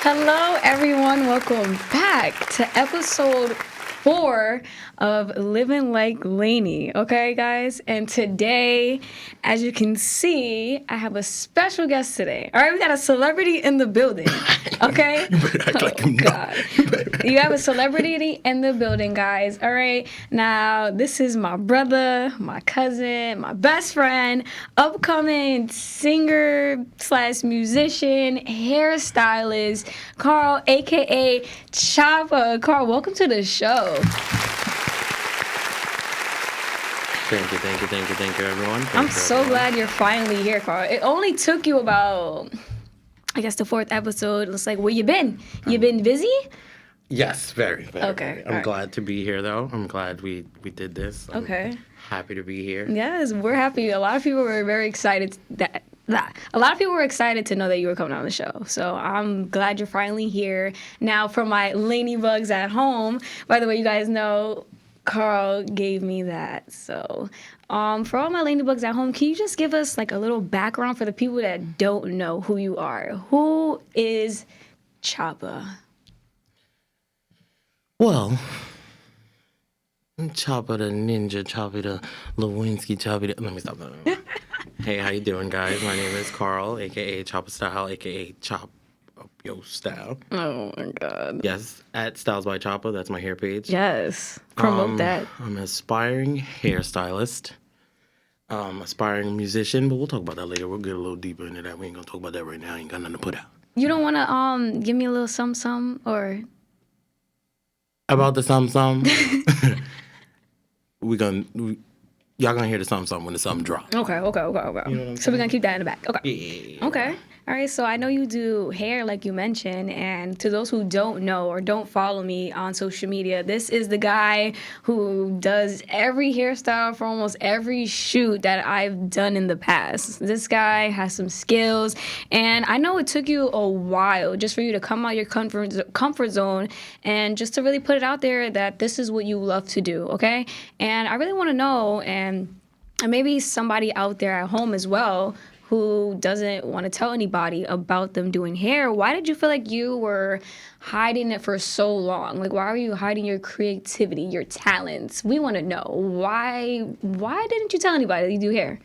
Hello, everyone. Welcome back to episode 4 of Living Like Lanie. Okay, guys? And today, as you can see, I have a special guest today. All right, we got a celebrity in the building. Okay? You better act like you know. God. You have a celebrity in the building, guys. All right? Now, this is my brother, my cousin, my best friend, upcoming singer slash musician, hairstylist, Carl, aka Chopper. Carl, welcome to the show. Thank you, everyone. I'm so glad you're finally here, Carl. It only took you about, I guess, the 4th episode. It's like, where you been? You been busy? Yes, very. Okay, I'm glad to be here, though. I'm glad we did this. I'm Okay. happy to be here. Yes, we're happy. A lot of people were very excited that a lot of people were excited to know that you were coming on the show. So I'm glad you're finally here. Now, for my Lanie bugs at home, by the way, you guys know Carl gave me that. So for all my Lanie bugs at home, can you just give us like a little background for the people that don't know who you are? Who is Choppa? Well, Chopper the Ninja, Chopper the Lewinsky, Chopper the... Let me stop that. Hey, how you doing, guys? My name is Carl, a.k.a. Chopper Style, a.k.a. Chop Up Yo Style. Oh, my God. Yes, at Styles by Chopper. That's my hair page. Yes. Promote that. I'm an aspiring hairstylist, aspiring musician, but we'll talk about that later. We'll get a little deeper into that. We ain't gonna talk about that right now. I ain't got nothing to put out. You don't want to give me a little some or... About the something, y'all gonna hear the something when the something drop. Okay. You know what I'm So we're gonna keep that in the back. Okay. Yeah. Okay. All right. So I know you do hair, like you mentioned, and to those who don't know or don't follow me on social media, this is the guy who does every hairstyle for almost every shoot that I've done in the past. This guy has some skills, and I know it took you a while just for you to come out your comfort zone and just to really put it out there that this is what you love to do. Okay. And I really want to know, and maybe somebody out there at home as well who doesn't want to tell anybody about them doing hair, why did you feel like you were hiding it for so long? Like, why were you hiding your creativity, your talents? We want to know. Why didn't you tell anybody that you do hair?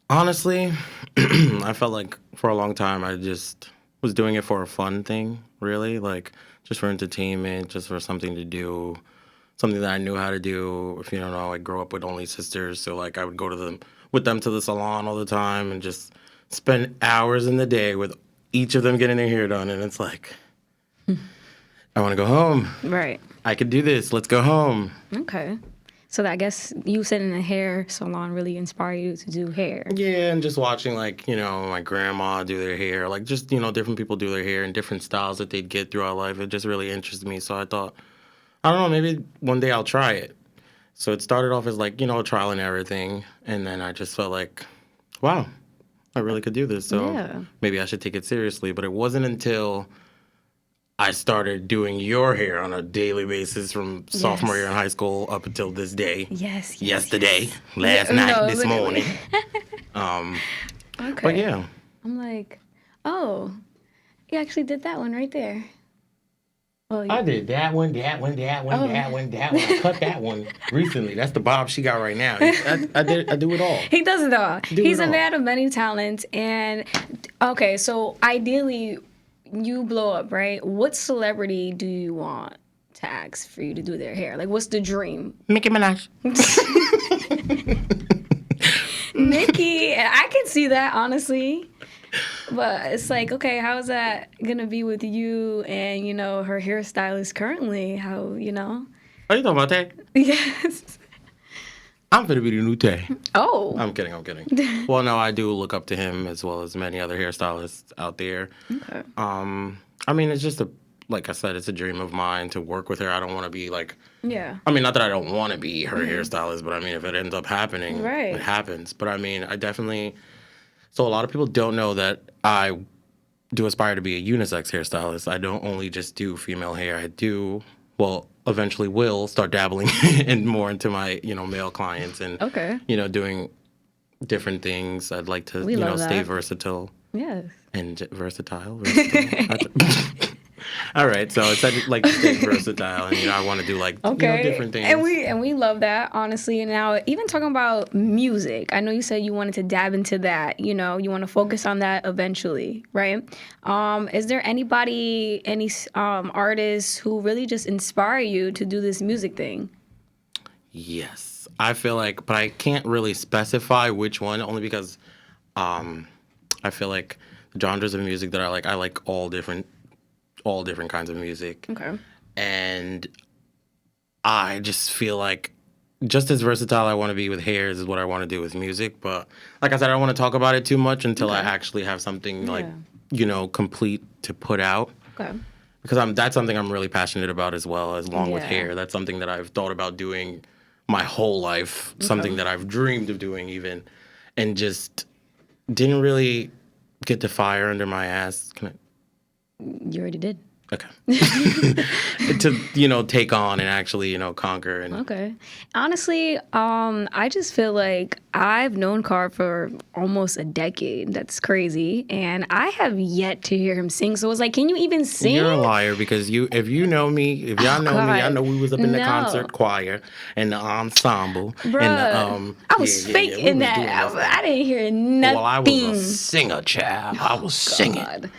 Honestly, I felt like for a long time I just was doing it for a fun thing, really, like just for entertainment, just for something to do, something that I knew how to do. If you don't know, I grew up with only sisters, so like I would go with them to the salon all the time and just spend hours in the day with each of them getting their hair done. And it's like, I want to go home. Right. I could do this. Let's go home. Okay. So I guess you sitting in a hair salon really inspired you to do hair. Yeah, and just watching, like, my grandma do their hair, like, just, different people do their hair and different styles that they'd get throughout life. It just really interested me. So I thought, I don't know, maybe one day I'll try it. So it started off as, like, a trial and error thing. And then I just felt like, wow, I really could do this. So maybe I should take it seriously. But it wasn't until I started doing your hair on a daily basis from sophomore year in high school up until this day. Yes. Yesterday, last night, this morning. Okay. But yeah. I'm like, oh, you actually did that one right there. Well, I did that one. I cut that one recently. That's the bob she got right now. I do it all. He does it all. He's a man of many talents. And okay, so ideally, you blow up, right? What celebrity do you want to ask for you to do their hair? Like, what's the dream? Nicki Minaj. Nicki, I can see that, honestly. But it's like, okay, how is that gonna be with you and her hairstylist currently? How Are you talking about that? Yes. I'm gonna be the new Tay. Oh. I'm kidding. Well, no, I do look up to him as well as many other hairstylists out there. Okay. I mean, it's just like I said, it's a dream of mine to work with her. I don't want to be like. Yeah. I mean, not that I don't want to be her hairstylist, but I mean, if it ends up happening, right. It happens. But I mean, I definitely. So a lot of people don't know that I do aspire to be a unisex hairstylist. I don't only just do female hair. I do, eventually will start dabbling more into my, male clients and, Okay. doing different things. I'd like to, We love stay that. versatile Yes. And versatile. All right, so it's like stay versatile, and I want to do like Okay. different things. And we love that, honestly. And now even talking about music, I know you said you wanted to dab into that, you want to focus on that eventually, right? Is there any artists who really just inspire you to do this music thing? Yes, I feel like, but I can't really specify which one, only because I feel like the genres of music that I like all different kinds of music. Okay. And I just feel like just as versatile I want to be with hair is what I want to do with music. But like I said, I don't want to talk about it too much until I Okay. actually have something like, Yeah. complete to put out. Okay. Because that's something I'm really passionate about as well, as long with Yeah. hair. That's something that I've thought about doing my whole life, something Okay. that I've dreamed of doing even, and just didn't really get the fire under my ass. You already did. Okay. To, take on and actually, conquer and Okay. Honestly, I just feel like I've known Carr for almost a decade. That's crazy. And I have yet to hear him sing. So it's like, can you even sing? you're a liar because if you know me, if y'all Oh, know me, y'all God. know we was up in the No. concert choir and the ensemble and the Bruh. I yeah, was yeah, yeah, we faking was doing that. this thing. I didn't hear Well, I was a nothing. singer, child. I was singing. God.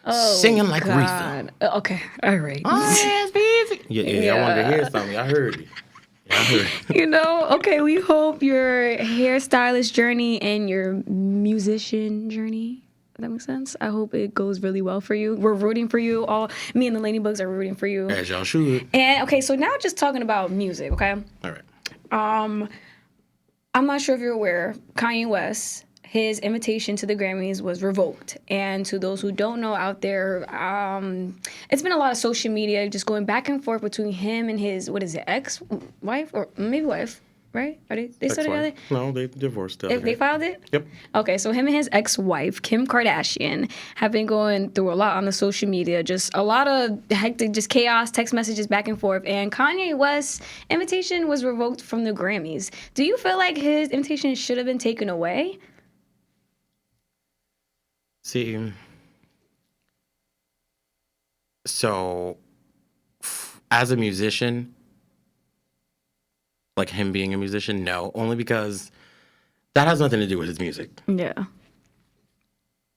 Oh, Singing like Aretha. God. Okay. All right. Oh, it's easy. Yeah, I wanted to hear Yeah. something. I heard you. Yeah, I heard you. Okay, we hope your hairstylist journey and your musician journey, if that makes sense. I hope it goes really well for you. We're rooting for you. All me and the Ladybugs are rooting for you. As y'all should. And okay, so now just talking about music, okay? All right. I'm not sure if you're aware, Kanye West, his invitation to the Grammys was revoked. And to those who don't know out there, it's been a lot of social media just going back and forth between him and his, what is it, ex-wife or maybe wife, right? Are they still together? No, they divorced. If they filed it? Yep. Okay, so him and his ex-wife, Kim Kardashian, have been going through a lot on the social media, just a lot of hectic, just chaos, text messages back and forth. And Kanye West's invitation was revoked from the Grammys. Do you feel like his invitation should have been taken away? See, so as a musician, like him being a musician, no, only because that has nothing to do with his music. Yeah.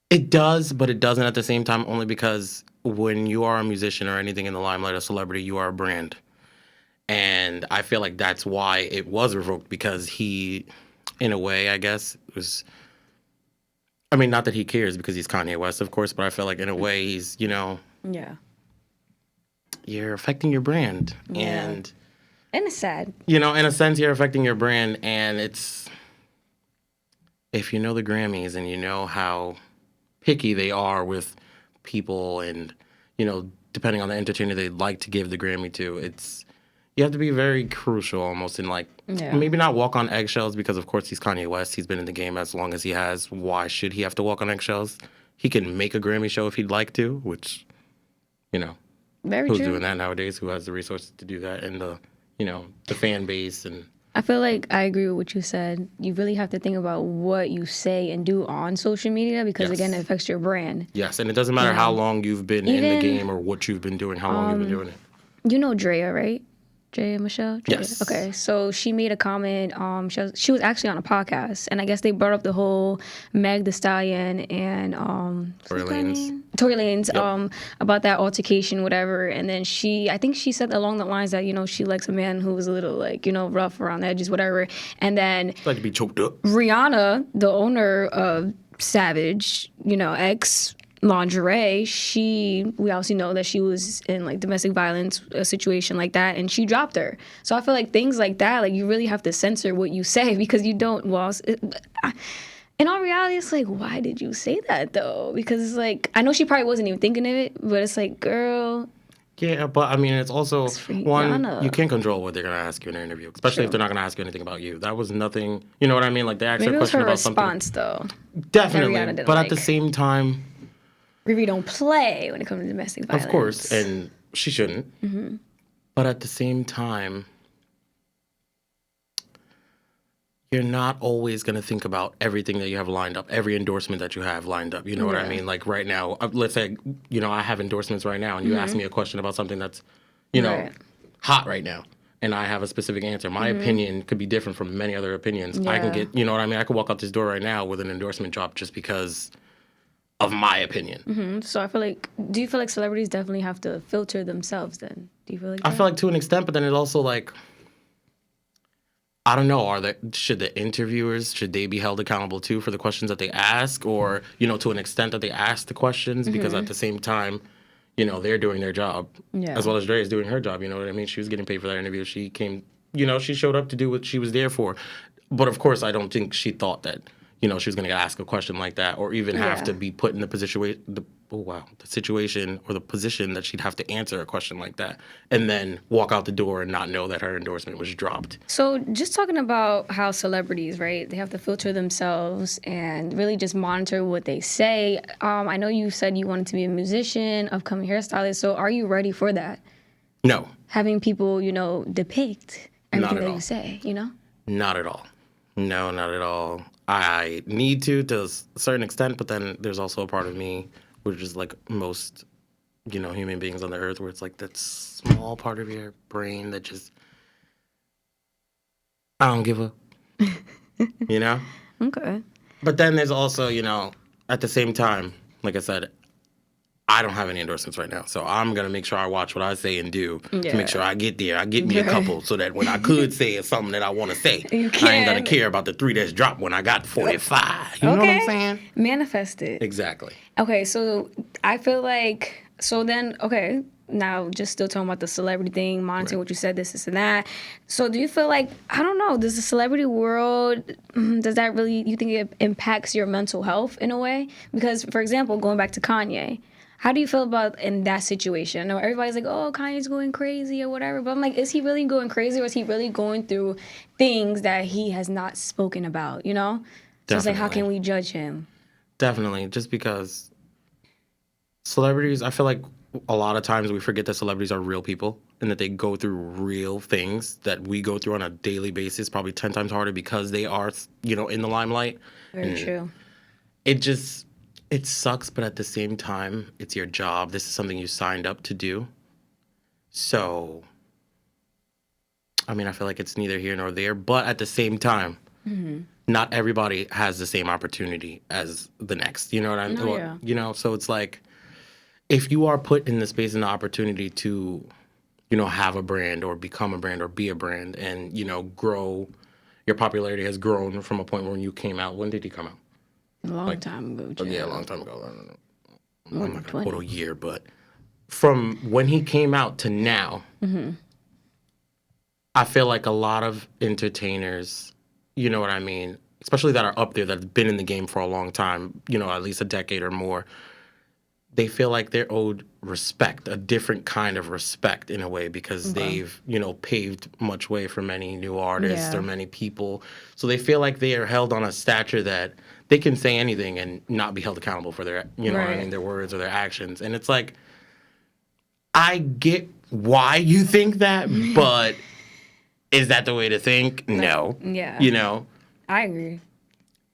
It does, but it doesn't at the same time, only because when you are a musician or anything in the limelight, a celebrity, you are a brand. And I feel like that's why it was revoked, because he, in a way, I guess, was. I mean, not that he cares because he's Kanye West, of course, but I feel like in a way he's, Yeah. you're affecting your brand. Yeah. And, And it's sad. in a sense, you're affecting your brand. And if you know the Grammys and you know how picky they are with people and, depending on the entertainer they'd like to give the Grammy to, you have to be very crucial almost in Yeah. maybe not walk on eggshells, because of course he's Kanye West. He's been in the game as long as he has. Why should he have to walk on eggshells? He can make a Grammy show if he'd like to, which, Very who's true. doing that nowadays? Who has the resources to do that, and the fan base and. I feel like I agree with what you said. You really have to think about what you say and do on social media because, Yes. again, it affects your brand. Yes, and it doesn't matter how long you've been in the game or what you've been doing, how long you've been doing it. You know Drea, right? Drea Michelle? Drea? Yes. Okay, so she made a comment. She was actually on a podcast, and I guess they brought up the whole Meg Thee Stallion and Tory Lanez. Tory Lanez about that altercation, whatever. And then I think she said along the lines that she likes a man who was a little rough around the edges, whatever. And then Like to be choked up. Rihanna, the owner of Savage, ex lingerie, we obviously know that she was in domestic violence, a situation like that, and she dropped her. So I feel like things like that, you really have to censor what you say because you don't. In all reality, it's why did you say that though? Because it's I know she probably wasn't even thinking of it, but it's girl. Yeah, but I mean, it's also one, Rihanna. you can't control what they're gonna ask you in an interview, especially if they're not gonna ask you anything about you. That was nothing. You know what I mean? Like they asked Maybe her a it was question her about something. response though. Definitely, Rihanna didn't but at the like. same time, Riri don't play when it comes to domestic violence. of course, and she shouldn't. But at the same time, you're not always going to think about everything that you have lined up, every endorsement that you have lined up. You know what I Yeah. mean? Like right now, let's say, I have endorsements right now, and you ask me a question about something that's, you know, Right. hot right now, and I have a specific answer. My opinion could be different from many other opinions. I can Yeah. get, you know what I mean? I could walk out this door right now with an endorsement drop just because of my opinion. So I feel like, do you feel like celebrities definitely have to filter themselves then? Do you feel like I that? feel like to an extent, but then it also like, I don't know. Should the interviewers should they be held accountable too for the questions that they ask, or to an extent that they ask the questions, because at the same time, they're doing their job Yeah. as well as Dre is doing her job. You know what I mean? She was getting paid for that interview. She came, she showed up to do what she was there for. But of course, I don't think she thought that she was going to ask a question like that, or even have Yeah. to be put in the situation or the position that she'd have to answer a question like that, and then walk out the door and not know that her endorsement was dropped. So just talking about how celebrities, right, they have to filter themselves and really just monitor what they say. I know you said you wanted to be a musician, upcoming hairstylist. So are you ready for that? No, Having people, depict everything at that all. you say, not at all. No, not at all. I need to a certain extent, but then there's also a part of me, which is like most, human beings on the earth, where it's like that small part of your brain that just, I don't give a, you know? Okay. But then there's also, at the same time, like I said, I don't have any endorsements right now. So I'm going to make sure I watch what I say and do to Yeah. make sure I get there. I get me a couple so that when I could say something that I want to say, You I ain't going can. to care about the 3 that's dropped when I got 45. You know what I'm saying? Manifest it. Exactly. Okay, so I feel like, now just still talking about the celebrity thing, monitoring what you said, this and that. So do you feel like, I don't know, does the celebrity world, does that really, you think it impacts your mental health in a way? Because, for example, going back to Kanye, how do you feel about in that situation? I know everybody's like, oh, Kanye's going crazy or whatever, but I'm like, is he really going crazy, or is he really going through things that he has not spoken about, So it's like, how Definitely. can we judge him? Definitely. Just because celebrities, I feel like a lot of times we forget that celebrities are real people and that they go through real things that we go through on a daily basis, probably 10 times harder because they are, in the limelight. Very true. It sucks, but at the same time, it's your job. This is something you signed up to do. So, I mean, I feel like it's neither here nor there, but at the same time, not everybody has the same opportunity as the next. You know what I mean? Oh, yeah. So it's like, if you are put in the space and the opportunity to, have a brand or become a brand or be a brand and, grow, your popularity has grown from a point where you came out. When did you come out? A long time ago, Yeah, a child. long time ago. I don't know. More I'm than not going to 20. quote a year, but from when he came out to now, I feel like a lot of entertainers, you know what I mean, especially that are up there that have been in the game for a long time, at least a decade or more, they feel like they're owed respect, a different kind of respect in a way, because they've, paved much way for many new artists Yeah. or many people. So they feel like they are held on a stature that they can say anything and not be held accountable for their, what I Right. mean, their words or their actions. And it's like, I get why you think that, but is that the way to think? No. Yeah. I agree.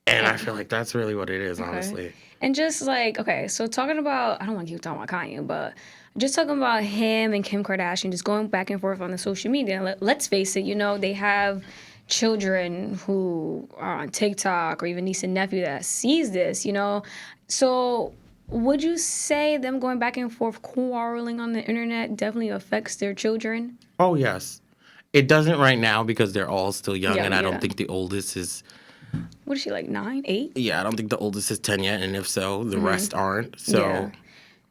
And I feel like that's really what it is, honestly. And just like, okay, so talking about, I don't want to keep talking about Kanye, but just talking about him and Kim Kardashian, just going back and forth on the social media. Let's face it, they have children who are on TikTok or even niece and nephew that sees this, So would you say them going back and forth quarreling on the internet definitely affects their children? Oh, yes. It doesn't right now because they're all still young, and I Yeah. don't think the oldest is, What is she, like 9, 8? I don't think the oldest is 10 yet, and if so, the rest aren't. So Yeah.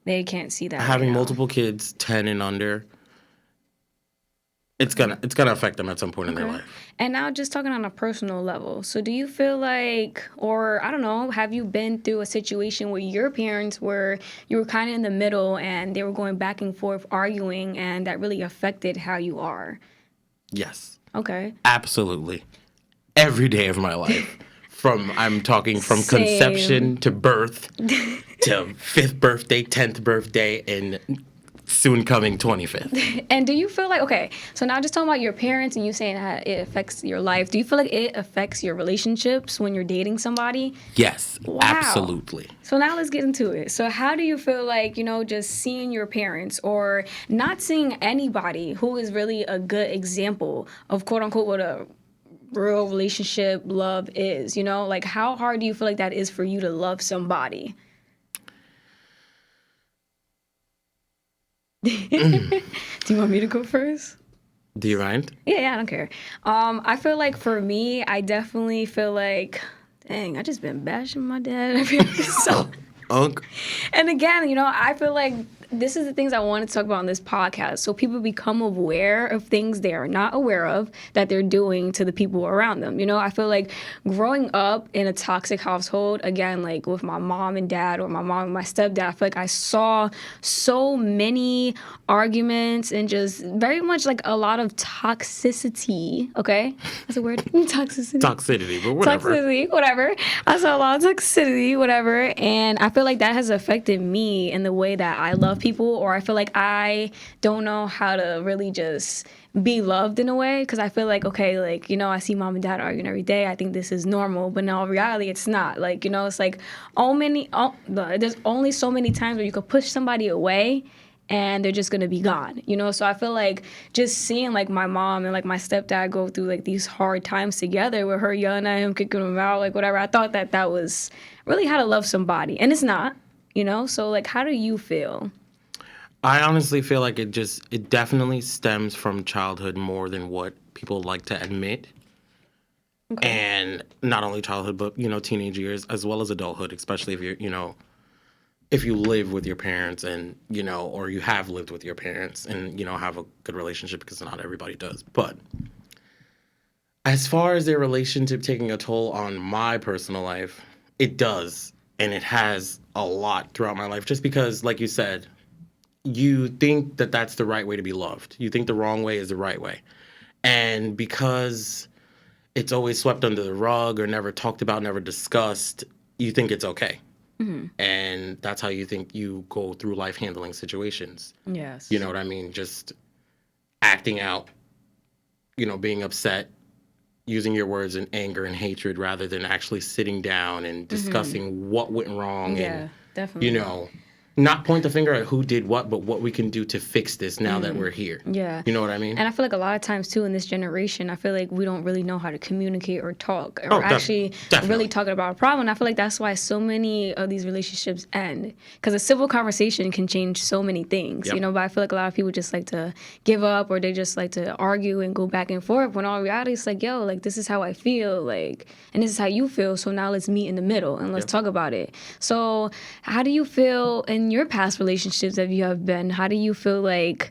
They can't see that having right now. multiple kids, 10 and under, it's gonna affect them at some point in their life. And now just talking on a personal level. So do you feel like, or I don't know, have you been through a situation where your parents you were kind of in the middle and they were going back and forth arguing, and that really affected how you are? Yes. Okay. Absolutely. Every day of my life. I'm talking from Same. conception to birth to 5th birthday, 10th birthday, and soon coming 25th. And do you feel like, okay, so now just talking about your parents and you saying how it affects your life, do you feel like it affects your relationships when you're dating somebody? Yes, Wow. absolutely. So now let's get into it. So how do you feel like, just seeing your parents or not seeing anybody who is really a good example of quote unquote what a real relationship love is, like how hard do you feel like that is for you to love somebody? Do you want me to go first? Do you mind? Yeah, I don't care. I feel like for me, I definitely feel like, dang, I just been bashing my dad every episode. Unk. And again, I feel like this is the things I wanted to talk about on this podcast. So people become aware of things they are not aware of that they're doing to the people around them. I feel like growing up in a toxic household, again, like with my mom and dad or my mom and my stepdad, I feel like I saw so many arguments and just very much like a lot of toxicity. Okay? That's a word? Toxicity. Toxicity, but whatever. Toxicity, whatever. I saw a lot of toxicity, whatever. And I feel like that has affected me in the way that I love people, or I feel like I don't know how to really just be loved in a way, because I feel like, okay, like, I see mom and dad arguing every day. I think this is normal, but in all reality, it's not. Like, it's like there's only so many times where you could push somebody away and they're just gonna be gone, So I feel like just seeing like my mom and like my stepdad go through like these hard times together with her yelling at him, kicking him out, like whatever. I thought that was really how to love somebody, and it's not, So like, how do you feel? I honestly feel like it definitely stems from childhood more than what people like to admit. Okay. And not only childhood, but, teenage years as well as adulthood, especially if you're, if you live with your parents and, or you have lived with your parents and, have a good relationship, because not everybody does. But as far as their relationship taking a toll on my personal life, it does. And it has a lot throughout my life, just because, like you said, you think that that's the right way to be loved. You think the wrong way is the right way. And because it's always swept under the rug or never talked about, never discussed, you think it's okay. Mm-hmm. And that's how you think you go through life handling situations. Yes. You know what I mean? Just acting out, being upset, using your words in anger and hatred rather than actually sitting down and discussing what went wrong. Yeah, and, definitely. Not point the finger at who did what, but what we can do to fix this now that we're here. Yeah. You know what I mean? And I feel like a lot of times, too, in this generation, I feel like we don't really know how to communicate or talk or actually really talking about a problem. And I feel like that's why so many of these relationships end. Because a civil conversation can change so many things, But I feel like a lot of people just like to give up, or they just like to argue and go back and forth, when all reality it's like, yo, like, this is how I feel, like, and this is how you feel. So now let's meet in the middle and let's talk about it. So how do you feel in your past relationships that you have been? How do you feel like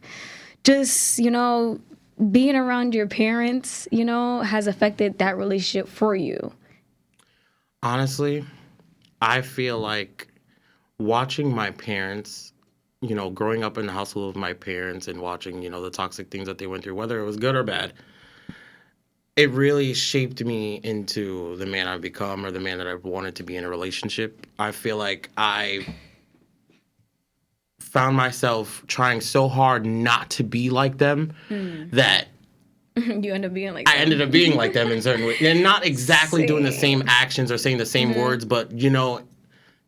just, being around your parents, has affected that relationship for you? Honestly, I feel like watching my parents, growing up in the household of my parents and watching, the toxic things that they went through, whether it was good or bad, it really shaped me into the man I've become, or the man that I've wanted to be in a relationship. I feel like I found myself trying so hard not to be like them that you end up being like them. I ended up being like them in certain ways. And not exactly doing the same actions or saying the same words, but,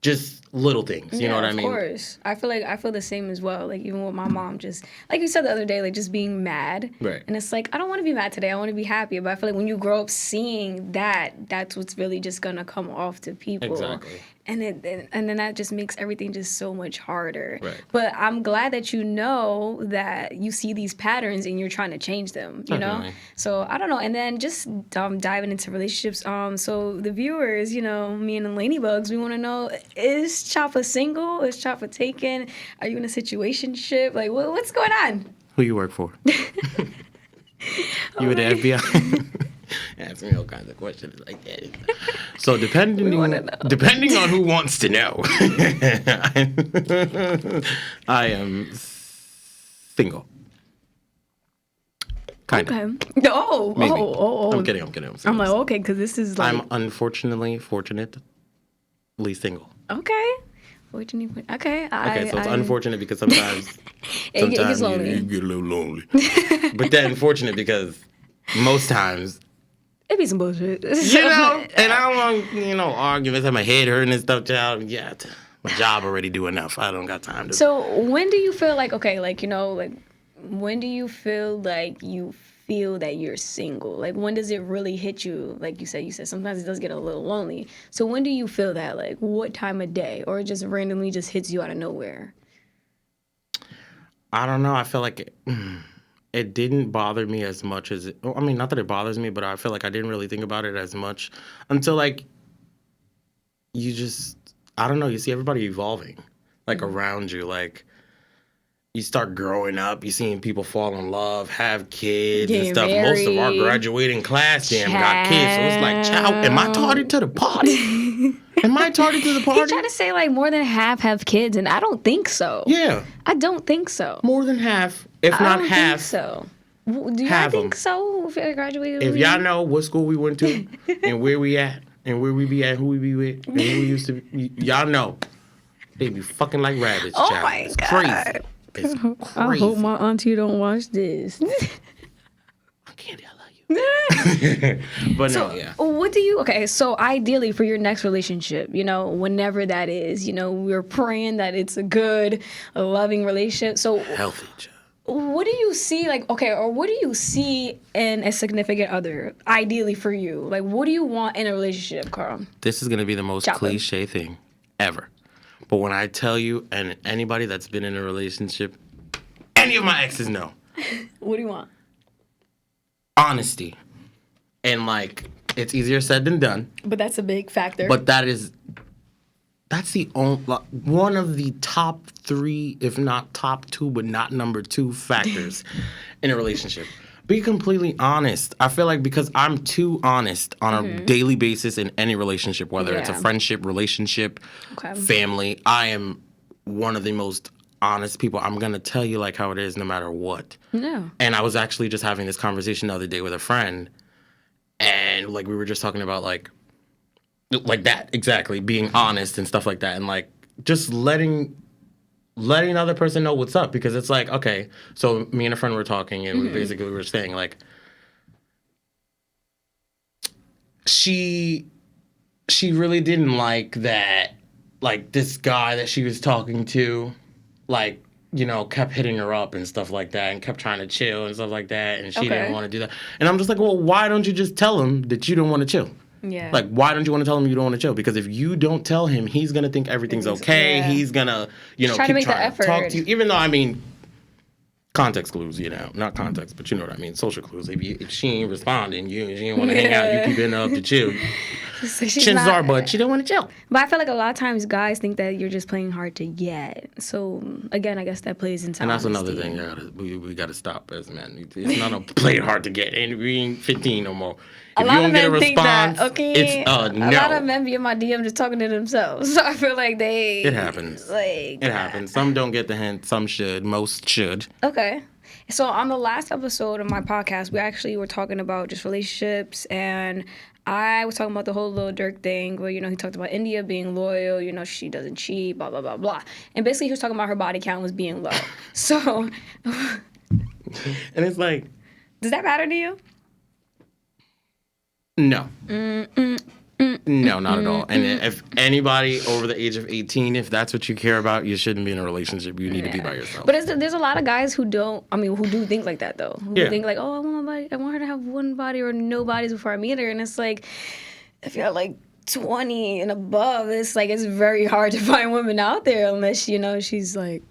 just little things. You know what I mean? Of course. I feel the same as well. Like, even with my mom, just like you said the other day, like, just being mad. Right. And it's like, I don't want to be mad today. I want to be happy. But I feel like when you grow up seeing that, that's what's really just going to come off to people. Exactly. And then that just makes everything just so much harder. Right. But I'm glad that you know that you see these patterns and you're trying to change them, Definitely. So I don't know. And then just diving into relationships. So the viewers, me and the Laniebugs, we want to know, is Choppa single? Is Choppa taken? Are you in a situationship? Like, what's going on? Who you work for? You at the FBI? Ask me all kinds of questions like that. So depending on who wants to know, I am single. Kind of. Okay. Oh. I'm kidding. I'm like, okay, because this is like... I'm fortunately single. Okay. Unfortunately, okay. Okay, so it's unfortunate because sometimes It gets you lonely. get a little lonely. But then fortunate because most times, It be some bullshit. and I don't want, arguments, have my head hurting and stuff, child. Yeah, my job already do enough. I don't got time to. So when do you feel like, okay, like, when do you feel like you feel that you're single? Like, when does it really hit you? Like you said sometimes it does get a little lonely. So when do you feel that? Like, what time of day? Or it just randomly just hits you out of nowhere? I don't know. I feel like it didn't bother me as much as I mean, not that it bothers me, but I feel like I didn't really think about it as much until like you just, I don't know, you see everybody evolving like around you. Like you start growing up, you seeing people fall in love, have kids and Getting stuff. Most of our married. graduating class got kids. So it's like, child, am I tardy to the party? Am I tardy to the He party? tried to say like more than half have kids, and I don't think so. Yeah, I don't think so. more than half, if I not don't half. think so. Do y'all Have think 'em. so? If I graduated, If y'all know what school we went to and where we at and where we be at, who we be with, and who we used to be, y'all know they be fucking like rabbits, Oh child. my It's God. crazy. It's crazy. I hope my auntie don't watch this. Candy, I love you. But no, yeah. What do you, okay, so ideally for your next relationship, whenever that is, we're praying that it's a loving relationship. So Healthy, child. what do you see, like, okay, or what do you see in a significant other, ideally for you? Like, what do you want in a relationship, Carl? This is going to be the most Chocolate. cliche thing ever. But when I tell you, and anybody that's been in a relationship, any of my exes know, What do you want? honesty. And like, it's easier said than done. But that's a big factor. But that's the only, one of the top 3, if not top 2, but not number 2 factors in a relationship. Be completely honest. I feel like because I'm too honest on a daily basis in any relationship, whether it's a Yeah. friendship, relationship, Okay. family, I am one of the most honest people. I'm going to tell you like how it is no matter what. No. And I was actually just having this conversation the other day with a friend, and like we were just talking about like that, exactly, being honest and stuff like that, and like just letting the other person know what's up, because it's like, okay, so me and a friend were talking, and we basically were saying like she really didn't like that, like this guy that she was talking to, like, kept hitting her up and stuff like that, and kept trying to chill and stuff like that, and she Okay. didn't want to do that. And I'm just like, well, why don't you just tell him that you don't want to chill? Yeah. Like, why don't you want to tell him you don't want to chill? Because if you don't tell him, he's gonna think everything's okay. Yeah. He's gonna, Try to keep make the trying to talk effort. to you. Even though, I mean, context clues, not context, but you know what I mean, social clues. If she ain't responding, she ain't want to hang out, you keep hitting her up to chill. So Chances are, but she don't want to chill. But I feel like a lot of times guys think that you're just playing hard to get. So again, I guess that plays into And that's honesty. another thing we gotta stop as men. It's not a play hard to get, and we ain't 15 no more. If A you lot don't of get a men think that, response, okay? it's A no. lot of men be in my DM just talking to themselves. So I feel like It happens. Like, It happens. Some don't get the hint. Some should. Most should. okay. So on the last episode of my podcast, we actually were talking about just relationships, and I was talking about the whole Lil Durk thing where, he talked about India being loyal, she doesn't cheat, blah, blah, blah, blah. And basically he was talking about her body count was being low. So And it's like, does that matter to you? no. No, not at all. And if anybody over the age of 18, if that's what you care about, you shouldn't be in a relationship. You need to be by yourself. But there's a lot of guys who who do think like that, though. Who Yeah. think like, oh, I want her to have one body or no bodies before I meet her. And it's like, if you're like 20 and above, it's like, it's very hard to find women out there unless, she's like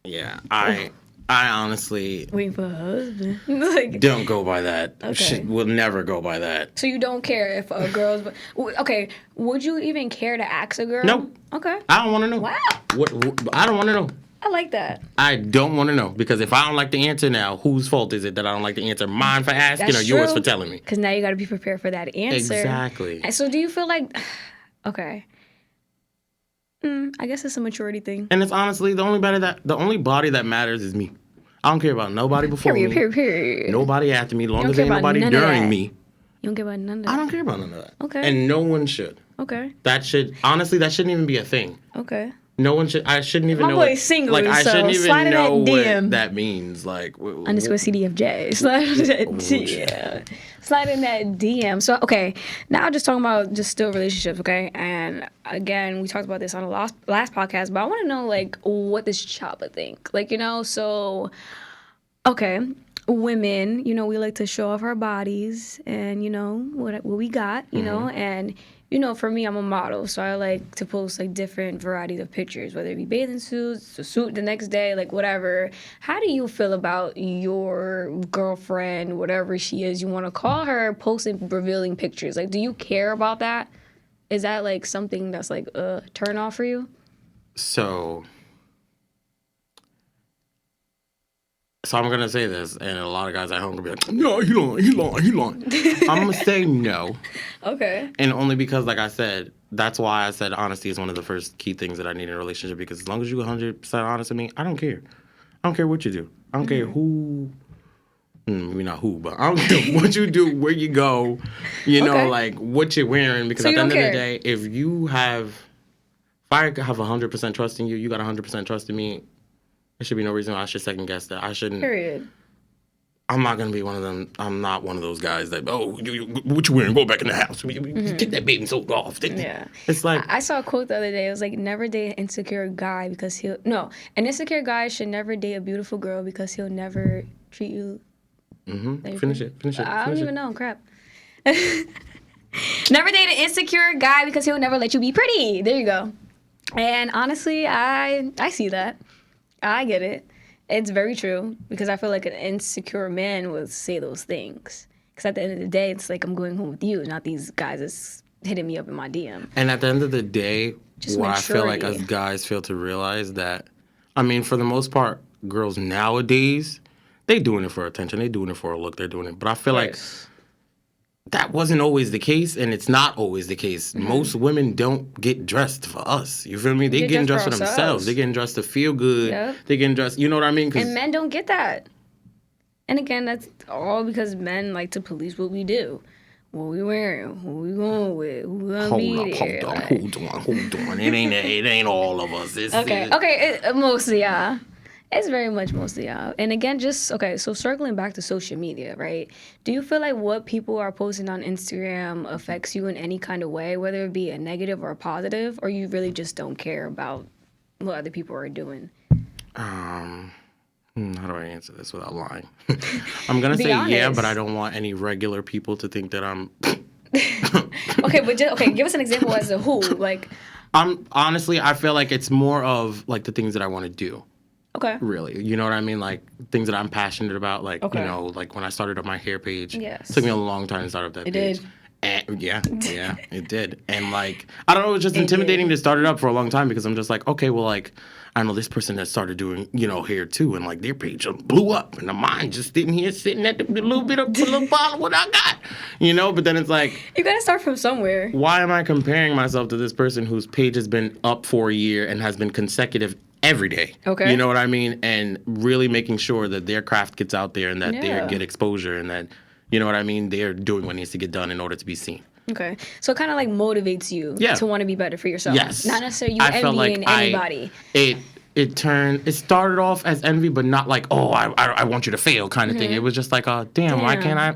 Yeah, I honestly waiting for a husband. Like, don't go by that. Okay. Will never go by that. so you don't care if a girl's... Okay, would you even care to ask a girl? Nope. Okay. I don't want to know. Wow. What I don't want to know. I like that. I don't want to know, because if I don't like the answer now, whose fault is it that I don't like the answer? Mine for asking, That's or yours true. for telling me? Because now you got to be prepared for that answer. Exactly. And so do you feel like... Okay. I guess it's a maturity thing. And it's honestly the only body that matters is me. I don't care about nobody before me. Period. Nobody after me. Long don't as care ain't about nobody none of during that. me. You don't care about none of I that. don't care about none of that. Okay. And no one should. Okay. That shouldn't even be a thing. Okay. No one should. I shouldn't even My know. boy's single, like I so shouldn't slide even in that know DM. what that means. Like Underscore CDFJ. Slide in that DM. Slide in that DM. So okay, now just talking about just still relationships, okay? And again, we talked about this on the last podcast, but I want to know like what does Choppa think? Like, so okay, women, we like to show off our bodies and what we got, and for me, I'm a model, so I like to post like different varieties of pictures, whether it be bathing suits, a suit the next day, like whatever. How do you feel about your girlfriend, whatever she is, you want to call her, posting revealing pictures? Like, do you care about that? Is that like something that's like a turn off for you? So I'm gonna say this, and a lot of guys at home gonna be like, "No, he lying." I'm gonna say no, Okay. and only because, like I said, that's why I said honesty is one of the first key things that I need in a relationship. Because as long as you're 100% honest with me, I don't care. I don't care what you do. I don't care who. Maybe not who, but I don't care what you do, where you go, Okay. like what you're wearing. Because So at you the don't end of the care? day, if I have 100% trust in you, you got 100% trust in me. There should be no reason why I should second guess that. I shouldn't. Period. I'm not gonna be one of them. I'm not one of those guys that what you wearing? Go back in the house. Get that bathing soap off. Yeah. It's like I saw a quote the other day. It was like, never date an insecure guy because an insecure guy should never date a beautiful girl because he'll never treat you. finish it. I don't even know. Crap. Never date an insecure guy because he'll never let you be pretty. There you go. And honestly, I see that. I get it. It's very true because I feel like an insecure man would say those things. Because at the end of the day, it's like I'm going home with you, not these guys that's hitting me up in my DM. And at the end of the day, Just what I feel like maturity. us guys fail to realize that, I mean, for the most part, girls nowadays, they doing it for attention. They doing it for a look. They're doing it. But I feel like that wasn't always the case, and it's not always the case. Most women don't get dressed for us. You feel me? They getting dressed for themselves. They getting dressed to feel good. Yep. They getting dressed. You know what I mean? And men don't get that. And again, that's all because men like to police what we do. What we wearing, who we going with, who gonna be there. Hold on. It ain't all of us. Okay, mostly, yeah. It's very much mostly out. And again, so circling back to social media, right? Do you feel like what people are posting on Instagram affects you in any kind of way, whether it be a negative or a positive, or you really just don't care about what other people are doing? How do I answer this without lying? I'm gonna Be say yeah, honest. but I don't want any regular people to think that I'm. Okay, give us an example as to who, like. Honestly, I feel like it's more of like the things that I want to do. Okay. Really, you know what I mean? Like things that I'm passionate about. Like Okay. like when I started up my hair page. Yes. It took me a long time to start up that page. did. And yeah, it did. And like I don't know, it was just intimidating to start it up for a long time because I'm just like, okay, well, like I know this person that started doing hair too, and like their page just blew up, and mine just sitting here sitting at the little bottle of what I got, But then it's like You gotta start from somewhere. why am I comparing myself to this person whose page has been up for a year and has been consecutive every day? Okay. You know what I mean? And really making sure that their craft gets out there and that they Yeah. get exposure and that, you know what I mean? They're doing what needs to get done in order to be seen. Okay. So it kind of like motivates you to want to be better for yourself. Yes. Not necessarily you I felt envying like anybody. It started off as envy, but not like, oh, I want you to fail kind of thing. It was just like, damn, why can't I,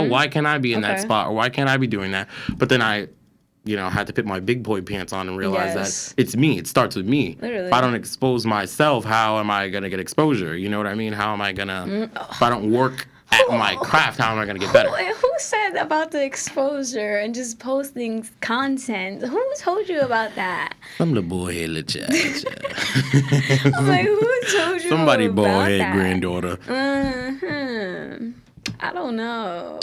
why can't I be in that Okay. spot, or why can't I be doing that? But then I had to put my big boy pants on and realize Yes. that it's me. It starts with me. Literally. If I don't expose myself, how am I going to get exposure? You know what I mean? How am I going to, if I don't work at my craft, how am I going to get better? Who said about the exposure and just posting content? Who told you about that? I'm the boy head little child. I'm like, who told you Somebody about bald head that? granddaughter. I don't know.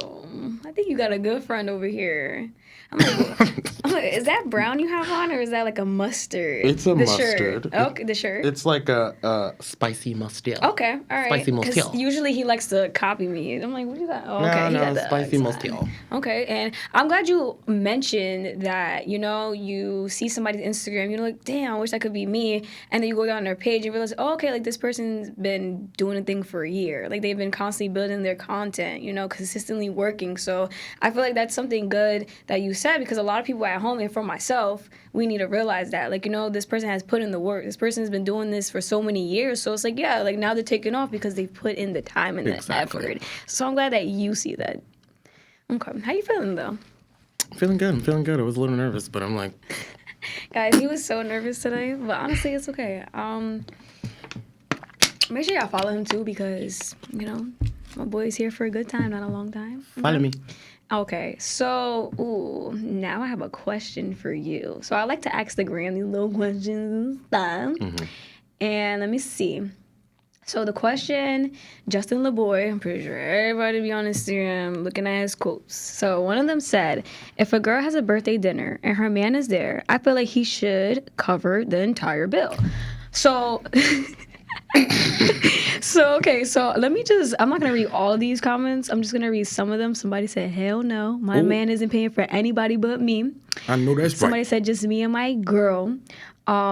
I think you got a good friend over here. I'm like, is that brown you have on, or is that like a mustard? It's a the mustard. Shirt. Okay, the shirt. It's like a spicy mustard. Okay, all right. Spicy 'Cause mustard. usually he likes to copy me. I'm like, what you got? Oh, okay, he No, got the spicy design. mustard. Okay, and I'm glad you mentioned that. You see somebody's Instagram, you're like, damn, I wish that could be me. And then you go down their page and realize, oh, okay, like this person's been doing a thing for a year. Like they've been constantly building their content. Consistently working working. So I feel like that's something good that you said, because a lot of people at home, and for myself, we need to realize that, like, this person has put in the work. This person has been doing this for so many years. So it's like, yeah, like now they're taking off because they've put in the time and the effort. So I'm glad that you see that. Okay. How you feeling though? Feeling good. I'm feeling good. I was a little nervous, but I'm like... Guys, he was so nervous today, but honestly, it's okay. Make sure y'all follow him too, because, my boy's here for a good time, not a long time. Follow me. Okay, so, now I have a question for you. So I like to ask the gram these little questions and stuff. Mm-hmm. And let me see. So the question, Justin LeBoy, I'm pretty sure everybody be on Instagram looking at his quotes. So one of them said, if a girl has a birthday dinner and her man is there, I feel like he should cover the entire bill. So... So let me I'm not going to read all of these comments. I'm just going to read some of them. Somebody said, hell no, my man isn't paying for anybody but me. I know that's right. Somebody said, just me and my girl.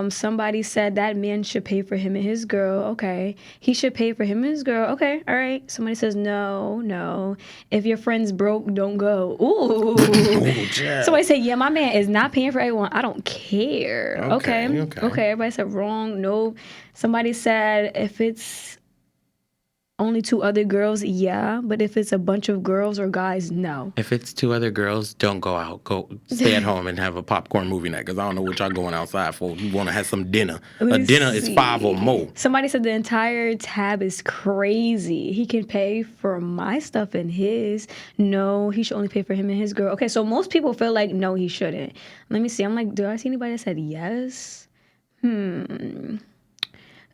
Somebody said that man should pay for him and his girl. Okay. He should pay for him and his girl. Okay. All right. Somebody says, no. If your friend's broke, don't go. Ooh. Somebody said, yeah, my man is not paying for everyone. I don't care. Okay. Everybody said wrong. No. Somebody said, if it's only 2 other girls, yeah. But if it's a bunch of girls or guys, no. If it's 2 other girls, don't go out. Go stay at home and have a popcorn movie night, because I don't know what y'all going outside for. You want to have some dinner. A dinner is 5 or more. Somebody said the entire tab is crazy. He can pay for my stuff and his. No, he should only pay for him and his girl. Okay, so most people feel like, no, he shouldn't. Let me see. I'm like, do I see anybody that said yes?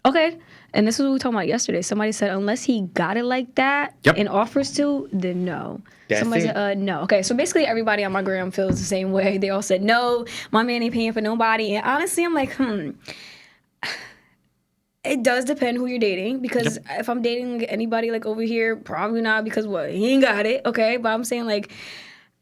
Okay, and this is what we were talking about yesterday. Somebody said, unless he got it like that and offers to, then no. Somebody said, no. Okay, so basically everybody on my gram feels the same way. They all said, no, my man ain't paying for nobody. And honestly, I'm like, it does depend who you're dating, because if I'm dating anybody like over here, probably not, because he ain't got it, okay? But I'm saying, like,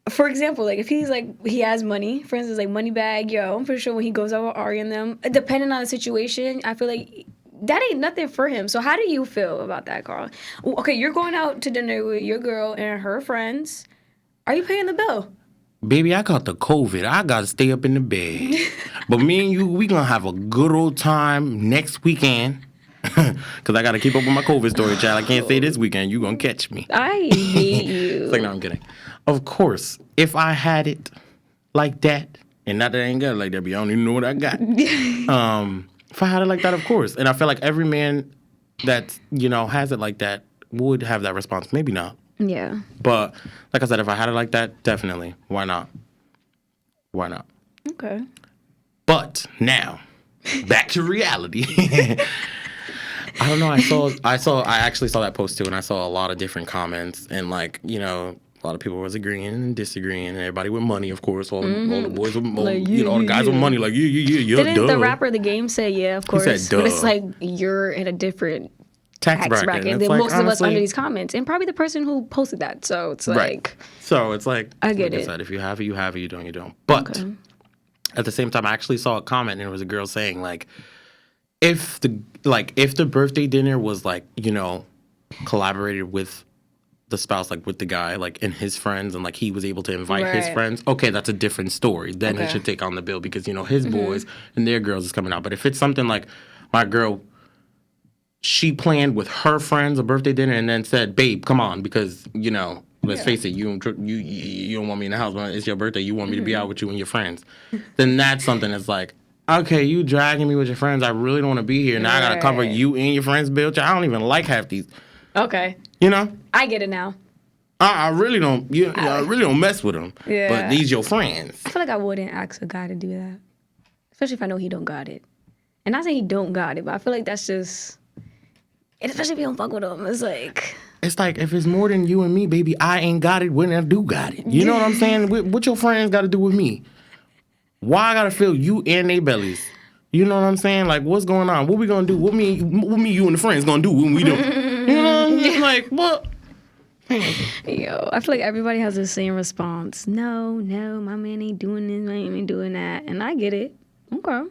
for example, like if he's like, he has money, for instance, like money bag, I'm pretty sure when he goes out with Ari and them, depending on the situation, I feel like that ain't nothing for him. So how do you feel about that, Carl? Okay, you're going out to dinner with your girl and her friends. Are you paying the bill? Baby, I got the COVID. I got to stay up in the bed. But me and you, we going to have a good old time next weekend. Because I got to keep up with my COVID story, child. I can't say this weekend. You going to catch me. I hate you. It's like, no, I'm kidding. Of course, if I had it like that, and not that I ain't got it like that, but I don't even know what I got. If I had it like that, of course. And I feel like every man that, has it like that would have that response. Maybe not. Yeah. But like I said, if I had it like that, definitely. Why not? Why not? Okay. But now, back to reality. I don't know. I actually saw that post too, and I saw a lot of different comments, and a lot of people was agreeing and disagreeing, and everybody with money, of course. All the boys with money, all the guys with money, like, yeah, Didn't the rapper The Game say, yeah, of course? He said, duh. But it's like, you're in a different tax bracket than most of us under these comments. And probably the person who posted that. So it's like... Right. So it's like... I get it. I said, if you have it, you have it. You don't, you don't. But at the same time, I actually saw a comment, and it was a girl saying, like, if the birthday dinner was, like, collaborated with the spouse, like with the guy, like, and his friends, and like he was able to invite his friends, okay, that's a different story. Then he should take on the bill, because his boys and their girls is coming out. But if it's something like my girl, she planned with her friends a birthday dinner and then said, babe, come on, because let's face it, you don't want me in the house, but it's your birthday, you want me to be out with you and your friends, then that's something that's like, okay, you dragging me with your friends, I really don't want to be here, now I gotta cover you and your friends' bill. I don't even like half these. Okay. I get it now. I really don't. I really don't mess with them. Yeah. But these your friends. I feel like I wouldn't ask a guy to do that, especially if I know he don't got it. And not saying he don't got it, but I feel like that's just. And especially if you don't fuck with him, it's like. It's like, if it's more than you and me, baby, I ain't got it when I do got it. You know what I'm saying? What your friends got to do with me? Why I gotta feel you and they bellies? You know what I'm saying? Like, what's going on? What we gonna do? What me, you and the friends gonna do when we do? You know what I'm saying? Like, what? Yo, I feel like everybody has the same response. No, my man ain't doing this, my man ain't doing that. And I get it. Okay.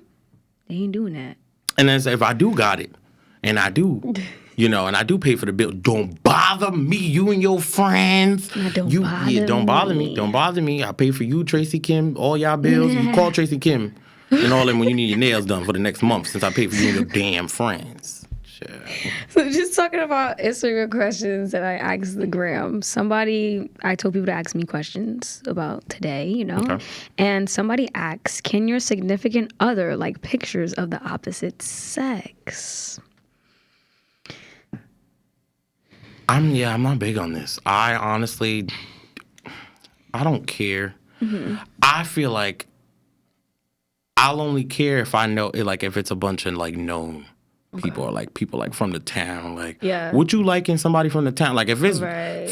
They ain't doing that. And then if I do got it, and I do, You know, and I do pay for the bill. Don't bother me, you and your friends. Nah, don't Don't bother bother me. me. Don't bother me. I pay for you, Tracy Kim, all y'all bills. You call Tracy Kim and all them when you need your nails done for the next month since I pay for you and your damn friends. Sure. So just talking about Instagram questions that I asked the gram. I told people to ask me questions about today, you know. Okay. And somebody asked, can your significant other like pictures of the opposite sex? I'm not big on this. I honestly, I don't care. I feel like I'll only care if I know, like, if it's a bunch of like known people or like people like from the town. Like, Yeah. would you liking somebody from the town? Like, if it's Right.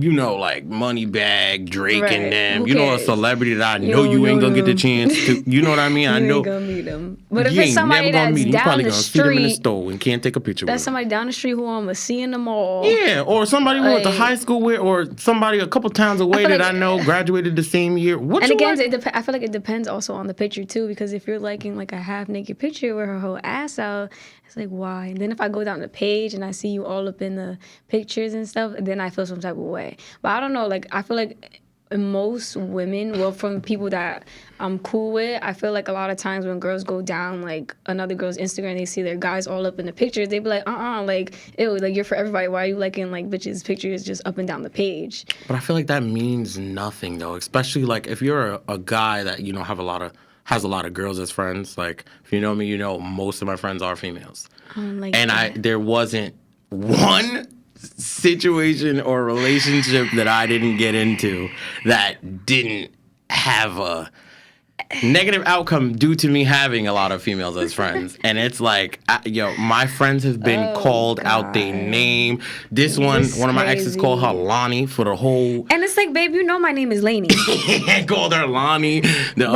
you know, like Moneybag, Drake Right. and them, Who you know, a cares? celebrity that I You know don't you ain't know gonna get the them. chance to, you know what I mean? I You know ain't gonna meet them. But if you it's ain't somebody never gonna that's meet him. You down probably the gonna see them in the street, store and can't take a picture that's with them. somebody down the street who I'm gonna see in the mall. Yeah, or somebody we went to Like- high school with, or somebody a couple towns away feel that like- I know graduated the same year. What And you again, like? I feel like it depends also on the picture too, because if you're liking like a half naked picture with her whole ass out, it's like why? And then if I go down the page and I see you all up in the pictures and stuff, then I feel some type of way. But I don't know, like I feel like most women, well, from people that I'm cool with, I feel like a lot of times when girls go down like another girl's Instagram, they see their guys all up in the pictures, they be like, like, ew, like you're for everybody. Why are you liking like bitches' pictures just up and down the page? But I feel like that means nothing though, especially like if you're a guy that you know has a lot of girls as friends. Like if you know me, you know most of my friends are females, Like and there wasn't one situation or relationship that I didn't get into that didn't have a negative outcome due to me having a lot of females as friends. And it's like, my friends have been called out their name. This one of my exes called her Lanie for the whole. And it's like, babe, you know my name is Lanie. Called her Lanie. But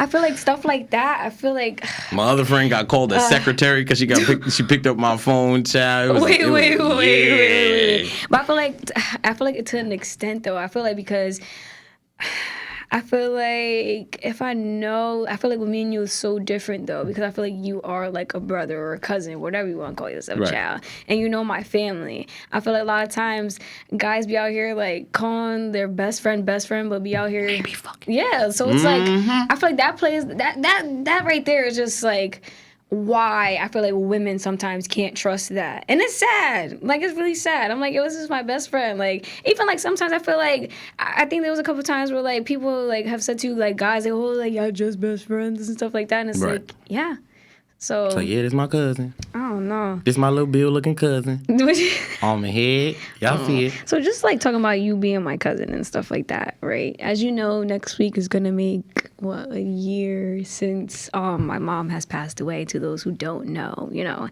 I feel like stuff like that. I feel like my other friend got called a secretary because she picked up my phone, child. Wait. But I feel like to an extent though. I feel like because I feel like with me and you is so different though, because I feel like you are like a brother or a cousin, whatever you want to call yourself, Right. child. And you know my family. I feel like a lot of times guys be out here like calling their best friend, but be out here. Yeah, so it's like I feel like that plays that right there is just like why I feel like women sometimes can't trust that. And it's sad. Like, it's really sad. I'm like, yo, this is my best friend. Like, even, like, sometimes I feel like, I think there was a couple times where, like, people, like, have said to, like, guys, like, oh, like, y'all just best friends and stuff like that. And it's Right. like, yeah. So, Yeah, this my cousin. I don't know. This my little Bill-looking cousin. On my head. Y'all see it. So just like talking about you being my cousin and stuff like that, right? As you know, next week is gonna make a year since my mom has passed away. To those who don't know, you know,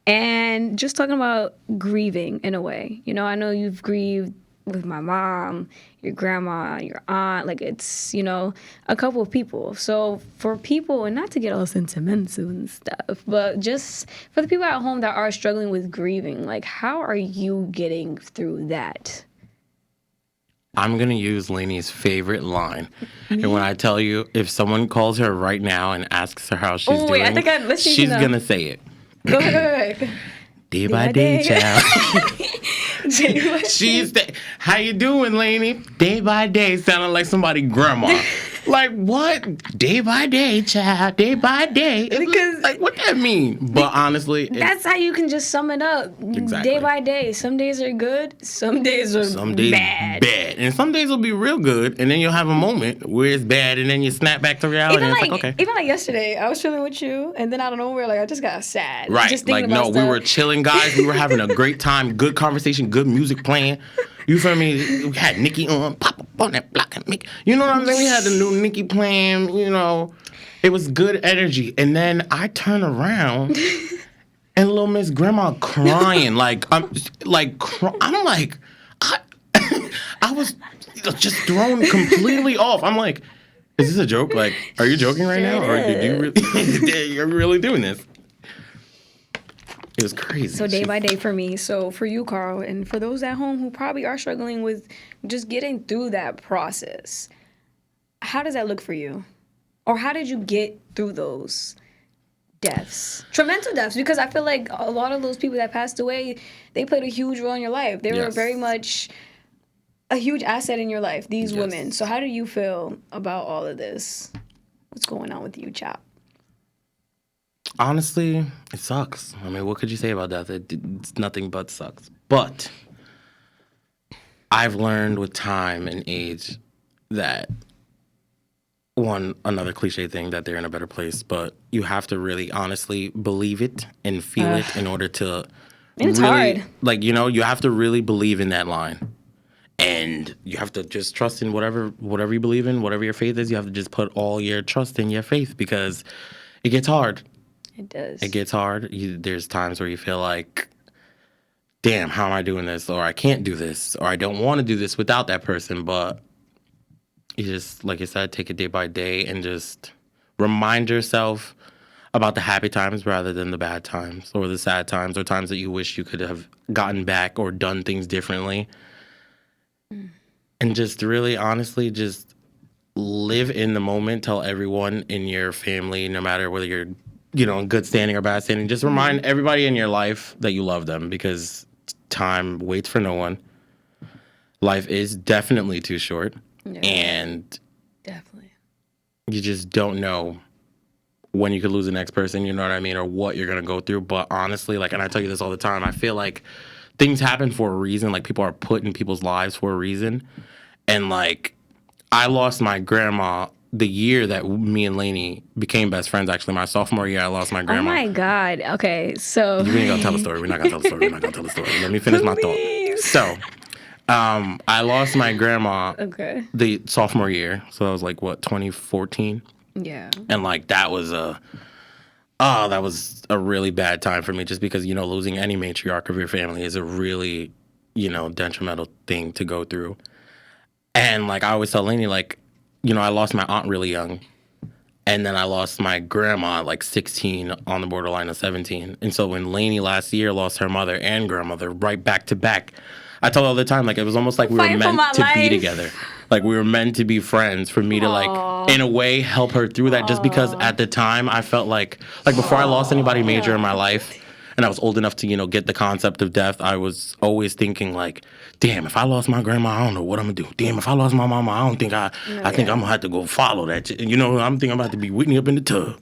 and just talking about grieving in a way, you know, I know you've grieved with my mom, your grandma, your aunt, like it's, you know, a couple of people. So for people, and not to get all sentimental and stuff, but just for the people at home that are struggling with grieving, like how are you getting through that? I'm going to use Lanie's favorite line. And when I tell you, if someone calls her right now and asks her how she's doing, I think I listened she's to going to say it. Go ahead. Day by day, child. She's How you doing, Lanie? Day by day, sounding like somebody grandma. Like, what? Day by day, child. Day by day. Because- like, what that mean? But honestly, that's how you can just sum it up. Exactly. Day by day. Some days are good. Some days are bad. And some days will be real good, and then you'll have a moment where it's bad, and then you snap back to reality. Even like yesterday, I was chilling with you, and then out of nowhere, like I just got sad. Right. Just Like, thinking about we stuff. were chilling, guys. We were having a great time, good conversation, good music playing. You feel me? We had Nicki on, pop up on that block and Mickey. You know what I'm saying? We had the new Nicki playing, you know. It was good energy. And then I turn around and little Miss Grandma crying. I was just thrown completely off. I'm like, is this a joke? Like, are you joking right now? Or did you really, you're really doing this? It was crazy. So day by day for me. So for you, Carl, and for those at home who probably are struggling with just getting through that process, how does that look for you? Or how did you get through those deaths, traumatic deaths, because I feel like a lot of those people that passed away, they played a huge role in your life. They were Yes. very much a huge asset in your life, these Yes. women. So how do you feel about all of this? What's going on with you, Chop? Honestly, it sucks. I mean, what could you say about that? It's nothing but sucks. But I've learned with time and age that another cliche thing, that they're in a better place, but you have to really honestly believe it and feel it in order to And it's really, hard. like, you have to really believe in that line. And you have to just trust in whatever you believe in, whatever your faith is. You have to just put all your trust in your faith, because it gets hard. It does. It gets hard. There's times where you feel like, damn, how am I doing this? Or I can't do this. Or I don't want to do this without that person. But you just, like I said, take it day by day and just remind yourself about the happy times rather than the bad times or the sad times or times that you wish you could have gotten back or done things differently. And just really, honestly, just live in the moment. Tell everyone in your family, no matter whether you're, in good standing or bad standing, just remind everybody in your life that you love them, because time waits for no one. Life is definitely too short. Yeah. And Definitely. you just don't know when you could lose the next person, you know what I mean, or what you're going to go through. But honestly, like, and I tell you this all the time, I feel like things happen for a reason. Like, people are put in people's lives for a reason. And, like, I lost my grandma the year that me and Lanie became best friends. Actually, my sophomore year, I lost my Oh grandma. my God. Okay, so We ain't gonna tell the story. We're not gonna tell the story. We're not gonna tell the story. Let me finish my thought. Please. So, I lost my grandma Okay. the sophomore year. So that was like, what, 2014? Yeah. And, like, that was a really bad time for me, just because, losing any matriarch of your family is a really, detrimental thing to go through. And, like, I always tell Lanie, like, I lost my aunt really young. And then I lost my grandma at, like, 16, on the borderline of 17. And so when Lanie last year lost her mother and grandmother right back to back, I tell her all the time, like, it was almost like we were Fighting for meant my to be life. together. Like, we were meant to be friends, for me to, like, in a way, help her through that. Just because at the time I felt like before I lost anybody major in my life, and I was old enough to, get the concept of death, I was always thinking, like, damn, if I lost my grandma, I don't know what I'm gonna do. Damn, if I lost my mama, I don't think I think I'm gonna have to go follow that. I'm thinking I'm about to be Whitney up in the tub.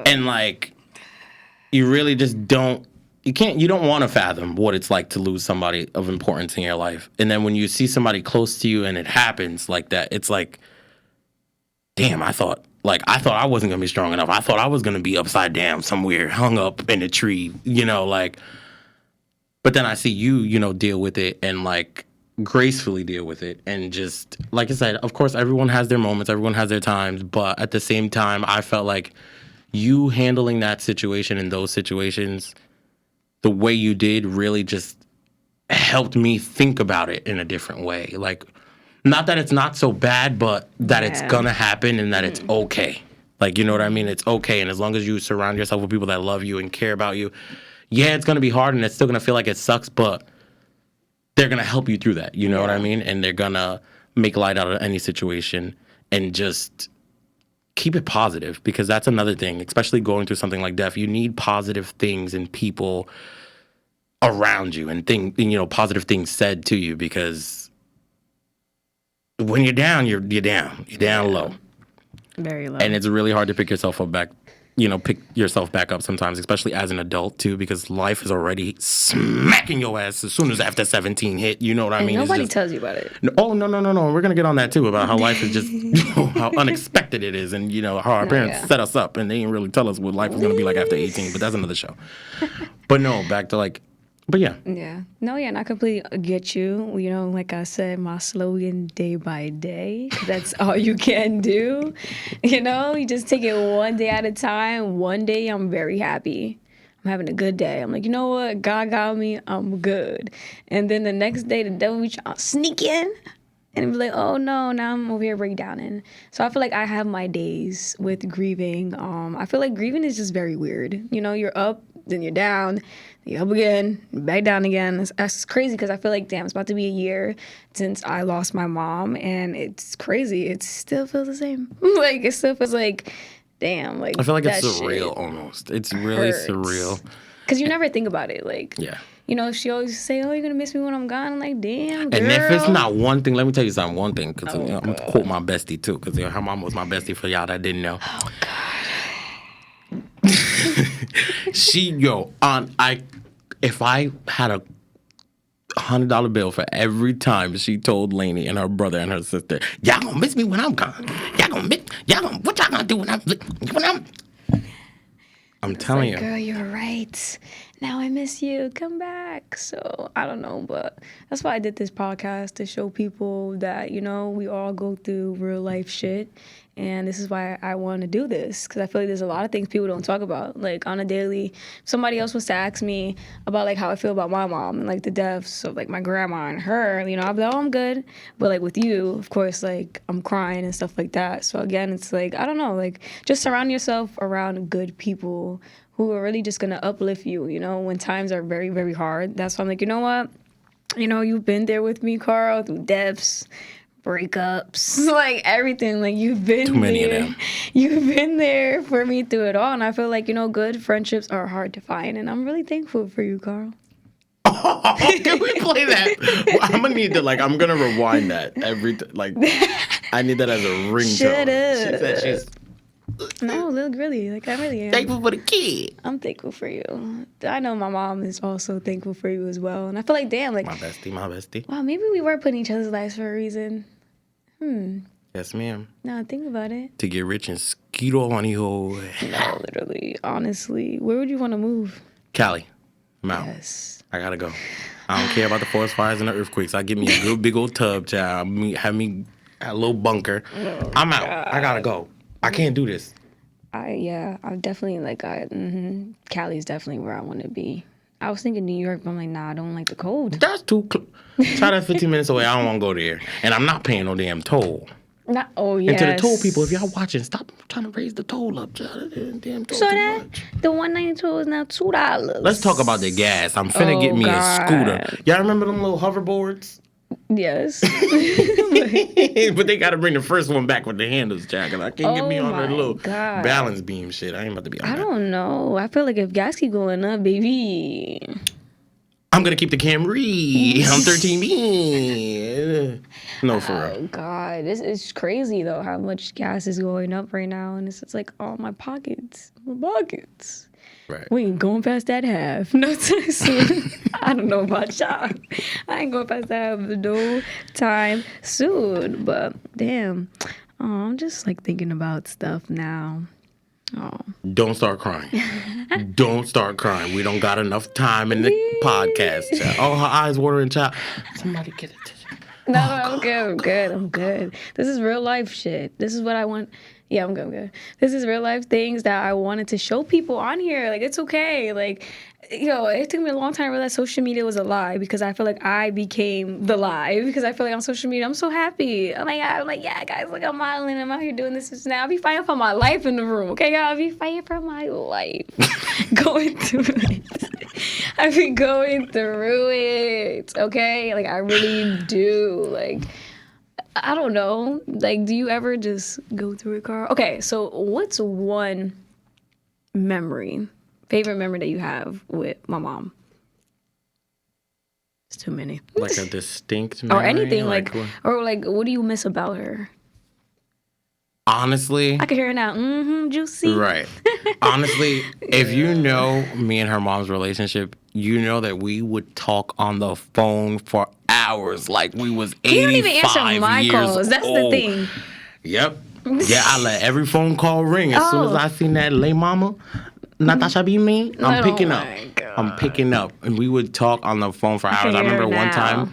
And, like, you really just don't, you don't want to fathom what it's like to lose somebody of importance in your life. And then when you see somebody close to you and it happens like that, it's like, damn, I thought I wasn't gonna be strong enough. I thought I was gonna be upside down somewhere, hung up in a tree, like. But then I see you, deal with it and, like, gracefully deal with it, and just, like I said, of course, everyone has their moments, everyone has their times, but at the same time, I felt like you handling that situation and those situations the way you did really just helped me think about it in a different way. Like, not that it's not so bad, but that it's gonna happen and that it's okay. Like, you know what I mean? It's okay. And as long as you surround yourself with people that love you and care about you, yeah, it's gonna be hard and it's still gonna feel like it sucks, but they're gonna help you through that. You know what I mean? And they're gonna make light out of any situation and just keep it positive, because that's another thing, especially going through something like death. You need positive things and people around you and positive things said to you, because when you're down, you're down low. Very low. And it's really hard to pick yourself back up sometimes, especially as an adult too, because life is already smacking your ass as soon as after 17 hit. You know what I mean? Nobody tells you about it. No. We're gonna get on that too, about how life is just how unexpected it is, and how our parents set us up and they didn't really tell us what life was gonna be like after 18. But that's another show. But no, back to like. But yeah. Yeah. No, yeah, and I completely get you. Like I said, my slogan, day by day. That's all you can do. You just take it one day at a time. One day I'm very happy. I'm having a good day. I'm like, you know what? God got me. I'm good. And then the next day, the devil will sneak in and be like, oh no, now I'm over here breakdowning. So I feel like I have my days with grieving. I feel like grieving is just very weird. You're up, then you're down, you're up again, back down again. That's crazy, because I feel like, damn, it's about to be a year since I lost my mom, and it's crazy. It still feels the same. Like, it still feels like, damn, like I feel like that it's surreal shit almost. It's really hurts. surreal. Cause you never think about it, like. Yeah. You know, she always say, "Oh, you're gonna miss me when I'm gone." I'm like, "Damn, girl." And if it's not one thing, let me tell you something. One thing, because Oh, I'm gonna God. quote my bestie too, because her mom was my bestie for y'all that didn't know. Oh God. If I had a $100 bill for every time she told Lanie and her brother and her sister, "Y'all gonna miss me when I'm gone. What y'all gonna do when I'm." I'm telling Like, you. girl, you're right. Now I miss you. Come back. So I don't know, but that's why I did this podcast, to show people that, you know, we all go through real life shit. And this is why I want to do this, because I feel like there's a lot of things people don't talk about. Like on a daily, if somebody else was to ask me about like how I feel about my mom and like the deaths of like my grandma and her, you know, I'll be like, oh, I'm good. But like with you, of course, like I'm crying and stuff like that. So again, it's like, I don't know, like just surround yourself around good people who are really just gonna uplift you, you know, when times are very, very hard. That's why I'm like, you know what? You know, you've been there with me, Carl, through deaths, breakups, like everything. Like you've been Too many of there. them. You've been there for me through it all. And I feel like, you know, good friendships are hard to find. And I'm really thankful for you, Carl. Can we play that? I'm gonna need to I'm gonna rewind that I need that as a ringtone. Shut up. She said she's No, look, really, like I really am. thankful for the kid. I'm thankful for you. I know my mom is also thankful for you as well. And I feel like, damn, like, My bestie. wow, maybe we were putting each other's lives for a reason. Yes, ma'am. Now think about it. To get rich and skeeto on you. No, literally, honestly, where would you want to move? Cali, I'm out. Yes. I gotta go. I don't care about the forest fires and the earthquakes. I give me a good big old tub, child. Have me a little bunker. I'm out. I gotta go. I can't do this. I'm definitely Cali's definitely where I want to be. I was thinking New York, but I'm like, nah, I don't like the cold. That's too close. Try that 15 minutes away. I don't want to go there. And I'm not paying no damn toll. Not, oh, yes. And to the toll people, if y'all watching, stop trying to raise the toll up, child. Damn toll So too that, much. the 192 is now $2. Let's talk about the gas. I'm finna get me God. a scooter. Y'all remember them little hoverboards? Yes. But they gotta bring the first one back with the handles, child. Cause I can't get me on the my little God. balance beam shit. I ain't about to be on I that. don't know. I feel like if gas keep going up, baby. I'm gonna keep the Camry. I'm 13B. No, for real. Oh God, this is crazy though. How much gas is going up right now, and it's just like, oh, my pockets. Right. We ain't going past that half. No time soon. I don't know about y'all. I ain't going past that half no time soon. But damn, I'm just like thinking about stuff now. Oh, Don't start crying. Don't start crying. We don't got enough time in the podcast, child. Oh, her eyes watering, child. Somebody get it. no, I'm good. This is real life shit. This is what I want. Yeah, I'm good. This is real life things that I wanted to show people on here. Like, it's okay. Like, you know, it took me a long time to realize social media was a lie, because I feel like I became the lie, because I feel like on social media, I'm so happy. Oh my God. I'm like, yeah, guys, look, I'm modeling. I'm out here doing this now. I'll be fighting for my life in the room. Okay, y'all? I'll be fighting for my life. Going through it. I be going through it. Okay? Like, I really do. Like, I don't know. Like, do you ever just go through it, Carl? Okay, so what's one favorite memory that you have with my mom? It's too many. Like a distinct memory? Or anything, like what? what do you miss about her? Honestly. I can hear it now. Juicy. Right. Honestly, if you know me and her mom's relationship, you know that we would talk on the phone for hours like we was 85 You don't even answer my years calls. That's old. the thing. Yep. Yeah, I let every phone call ring. As soon as I seen that lay mama, Natasha be me, I'm picking up. I'm picking up. And we would talk on the phone for hours. I remember one time,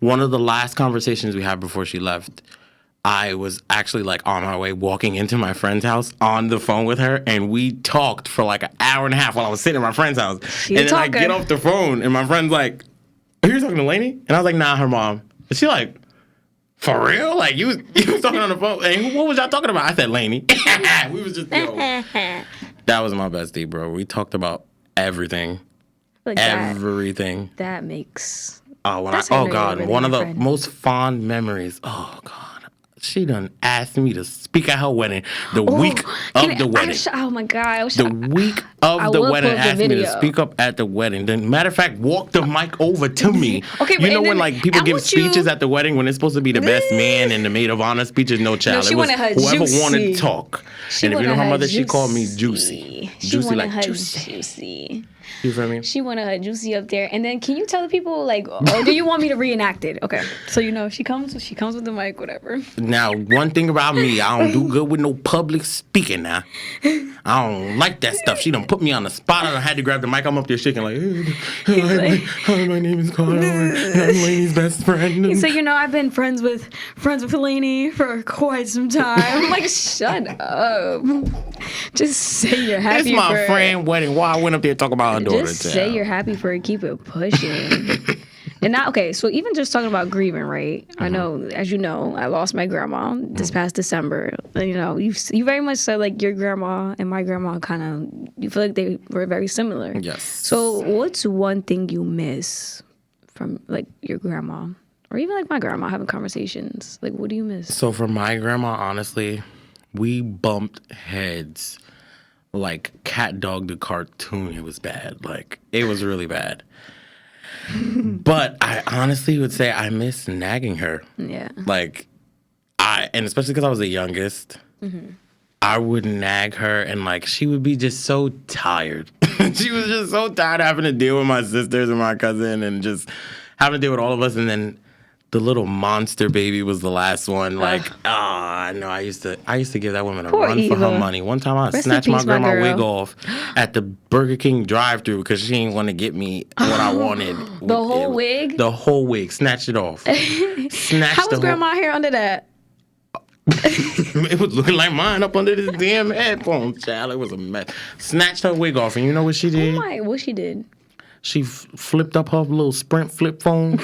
one of the last conversations we had before she left, I was actually like on my way walking into my friend's house on the phone with her, and we talked for like an hour and a half while I was sitting at my friend's house. And then I get off the phone, and my friend's like, "Are you talking to Lanie?" And I was like, "Nah, her mom." And she like, "For real? Like you was talking on the phone? And what was y'all talking about?" I said, "Lanie." We was just that was my bestie, bro. We talked about everything, like everything. That makes. Oh God! One of the most fond memories. Oh God. She done asked me to speak at her wedding the week of the wedding. Oh my God. I wish The week of the will wedding pull up the asked me to video. speak up at the wedding. Then, matter of fact, walk the mic over to me. Okay, You but- know and when then like people I give want you- speeches at the wedding when it's supposed to be the best man and the maid of honor speeches? No, child. she It was wanted her whoever juicy. wanted to talk. She And if you know wanted her her mother, she called me juicy. She Juicy wanted like her juicy. juicy. You feel me? She wanted her juicy up there. And then can you tell the people like, or do you want me to reenact it? Okay. So you know, she comes with the mic, whatever. Now, one thing about me, I don't do good with no public speaking now. I don't like that stuff. She done put me on the spot. I had to grab the mic. I'm up there shaking like, hi, my name is Carl, and I'm Lanie's best friend. So you know, I've been friends with Lanie for quite some time. I'm like, shut up. Just say you're happy. It's my for friend wedding. Why I went up there talking about her daughter. Just say you're happy for it. Keep it pushing. And now, okay, so even just talking about grieving, right? I know, as you know, I lost my grandma this past December. You know, you very much said like your grandma and my grandma kind of, you feel like they were very similar. Yes. So what's one thing you miss from like your grandma? Or even like my grandma having conversations? Like, what do you miss? So for my grandma, honestly, we bumped heads like Cat Dog the cartoon. It was bad. Like, it was really bad. But I honestly would say I miss nagging her. Yeah. Like, and especially because I was the youngest, I would nag her and like she would be just so tired. She was just so tired of having to deal with my sisters and my cousin and just having to deal with all of us. And then the little monster baby was the last one. Like, I know I used to give that woman a Poor run for her Eva. money. One time I Rest in snatched my peace, my grandma girl. wig off at the Burger King drive-thru because she didn't want to get me what I wanted. The whole wig? The whole wig. Snatched it off. Snatched How the was grandma hair under that? It was looking like mine up under this damn headphones, child. It was a mess. Snatched her wig off, and you know what she did? What she did? She flipped up her little Sprint flip phone,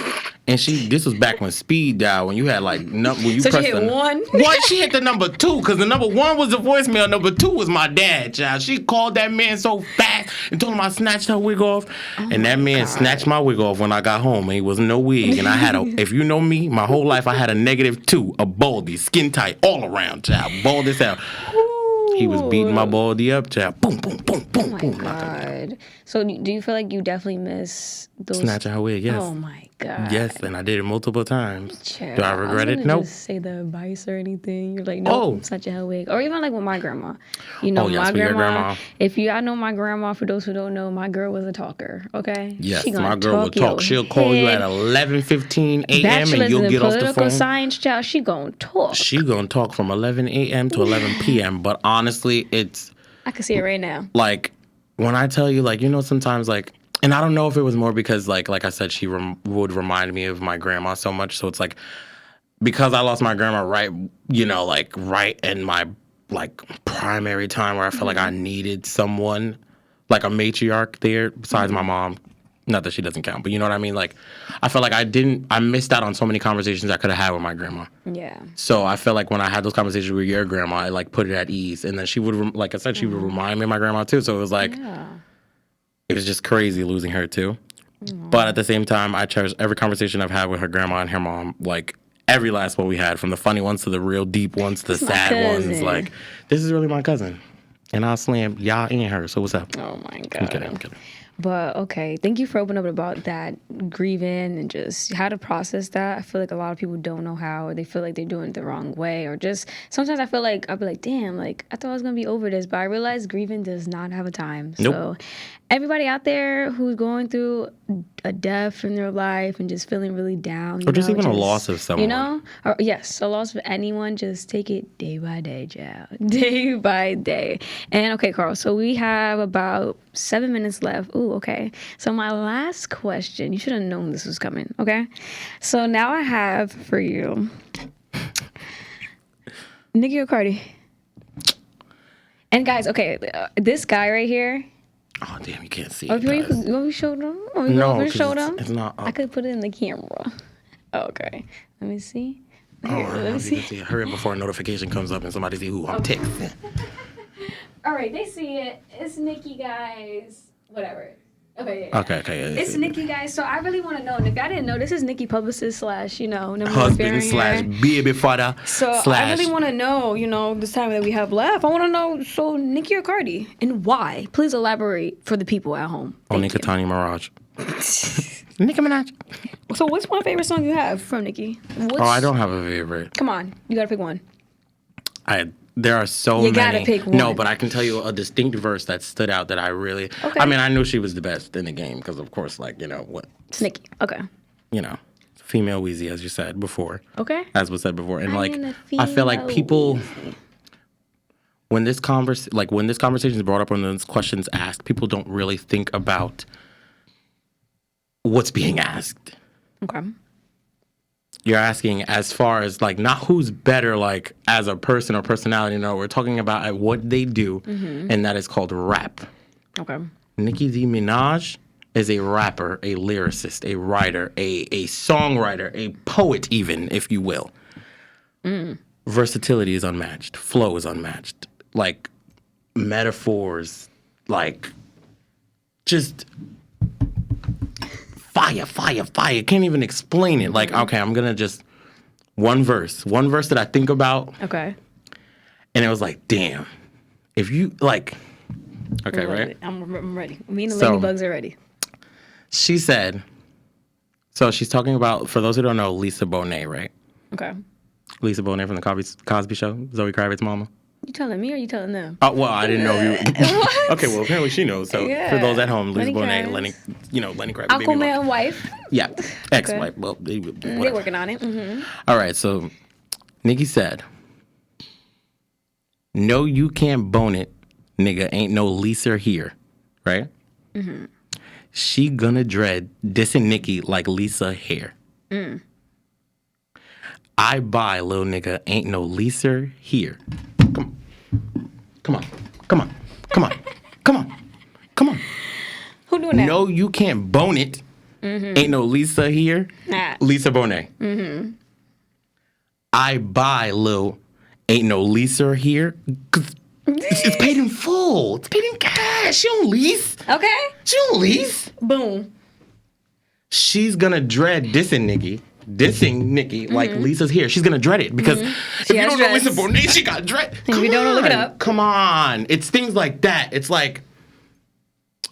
and this was back when speed dial, when you had like when you So she pressed hit one? What? She hit the number 2 because the number 1 was the voicemail. Number 2 was my dad, child. She called that man so fast and told him I snatched her wig off, and that man snatched my wig off when I got home. And he was no wig, and I had if you know me, my whole life I had a -2, a baldy, skin tight, all around, child, bald as hell. He was beating my baldy up, child. Boom, boom, boom, boom, Oh my boom. God. So do you feel like you definitely miss those? Snatching her wig, yes. Oh my God. Yes, and I did it multiple times. Child, Do I regret was it? gonna Nope. Just say the advice or anything. You're like, no, Oh. I'm such a hell wig. Or even like with my grandma. You know, Oh, yes, my with your grandma. grandma. I know my grandma, for those who don't know, my girl was a talker. Okay. Yes, She gonna my girl will your talk. She'll call you at head. 11:15 a.m. and Bachelor's you'll in get off the political phone. science, child. She gonna talk. She gonna talk from 11 a.m. to 11 p.m. But honestly, it's I can see it right now. like when I tell you, like, you know, sometimes like, and I don't know if it was more because like I said, she would remind me of my grandma so much. So it's like because I lost my grandma right in my like primary time where I felt like I needed someone like a matriarch there besides my mom. Not that she doesn't count, but you know what I mean? Like, I felt like I missed out on so many conversations I could have had with my grandma. Yeah. So I felt like when I had those conversations with your grandma, I like put it at ease. And then she would, like I said, she would remind me of my grandma too. So it was like, it was just crazy losing her too. But at the same time, I cherish every conversation I've had with her grandma and her mom. Like every last one we had, from the funny ones to the real deep ones to the sad ones. cousin. Like, this is really my cousin. And I'll slam y'all and her. So what's up? Oh my God. I'm kidding. But okay, thank you for opening up about that grieving and just how to process that. I feel like a lot of people don't know how, or they feel like they're doing it the wrong way, or just sometimes I feel like I'll be like, damn, like I thought I was gonna be over this, but I realized grieving does not have a time. Nope. So everybody out there who's going through a death in their life and just feeling really down, Or just even a loss of someone. you know, or yes, a loss of anyone. Just take it day by day, child, day by day. And okay, Carl. So we have about 7 minutes left. Ooh, okay. So my last question, you should have known this was coming. Okay. So now I have for you, Nicki or Cardi. And guys, okay, this guy right here. Oh, damn, you can't see Oh, it, you guys. want me to show them? Oh, No, me to 'cause show it's- them? it's not up. I could put it in the camera. Okay. Let me see. Here, Oh, I let don't know me if you see. can see it. Hurry up before a notification comes up and somebody see who I'm texting. All right, they see it. It's Nicki, guys. Whatever. Okay, yeah. Okay. It's Nikki, guys. So I really want to know. And if I didn't know, this is Nikki, publicist slash, number one Husband fan / baby father So / I really want to know, this time that we have left. I want to know, so Nikki or Cardi, and why? Please elaborate for the people at home. Nika Tani Mirage. Nicki Minaj. So what's one favorite song you have from Nikki? I don't have a favorite. Come on, you gotta pick one. There are so many. You gotta pick one. No, but I can tell you a distinct verse that stood out that I really. Okay. I mean, I knew she was the best in the game because, of course, what. It's Nikki. Okay. Female Wheezy, as you said before. Okay. As was said before, and I feel like people. When this conversation is brought up, when those questions asked, people don't really think about what's being asked. Okay. You're asking as far as not who's better as a person or personality. No, we're talking about what they do, and that is called rap. Okay. Nicki Minaj is a rapper, a lyricist, a writer, a songwriter, a poet, even if you will. Versatility is unmatched. Flow is unmatched. Metaphors, just fire. Can't even explain it. Okay, I'm gonna just one verse that I think about. Okay. And it was damn, if you okay, right? I'm ready. Me and the ladybugs are ready. She said, so she's talking about, for those who don't know, Lisa Bonet, right? Okay. Lisa Bonet from the Cosby Show, Zoe Kravitz's mama. You telling me or you telling them? Oh, well, I didn't know you. Okay, well, apparently she knows. So for those at home, Lisa Bonet, Lenny Kravitz. Aquaman wife. Yeah, ex-wife. Well, they're working on it. Mm-hmm. All right, so Nikki said, "No, you can't bone it, nigga. Ain't no Lisa here, right? Mm-hmm. She gonna dread dissing Nikki like Lisa hair. I buy, little nigga. Ain't no Lisa here. Come on. Who doing that? No, you can't bone it. Ain't no Lisa here. Nah. Lisa Bonet. I buy, Lil. Ain't no Lisa here. 'Cause it's paid in full. It's paid in cash. She don't lease. Okay. She don't lease. Boom. She's gonna dread dissing Nikki like Lisa's here. She's gonna dread it because if you don't know Lisa Bonet, she got dread. If you don't know, look it up. Come on. It's things like that. It's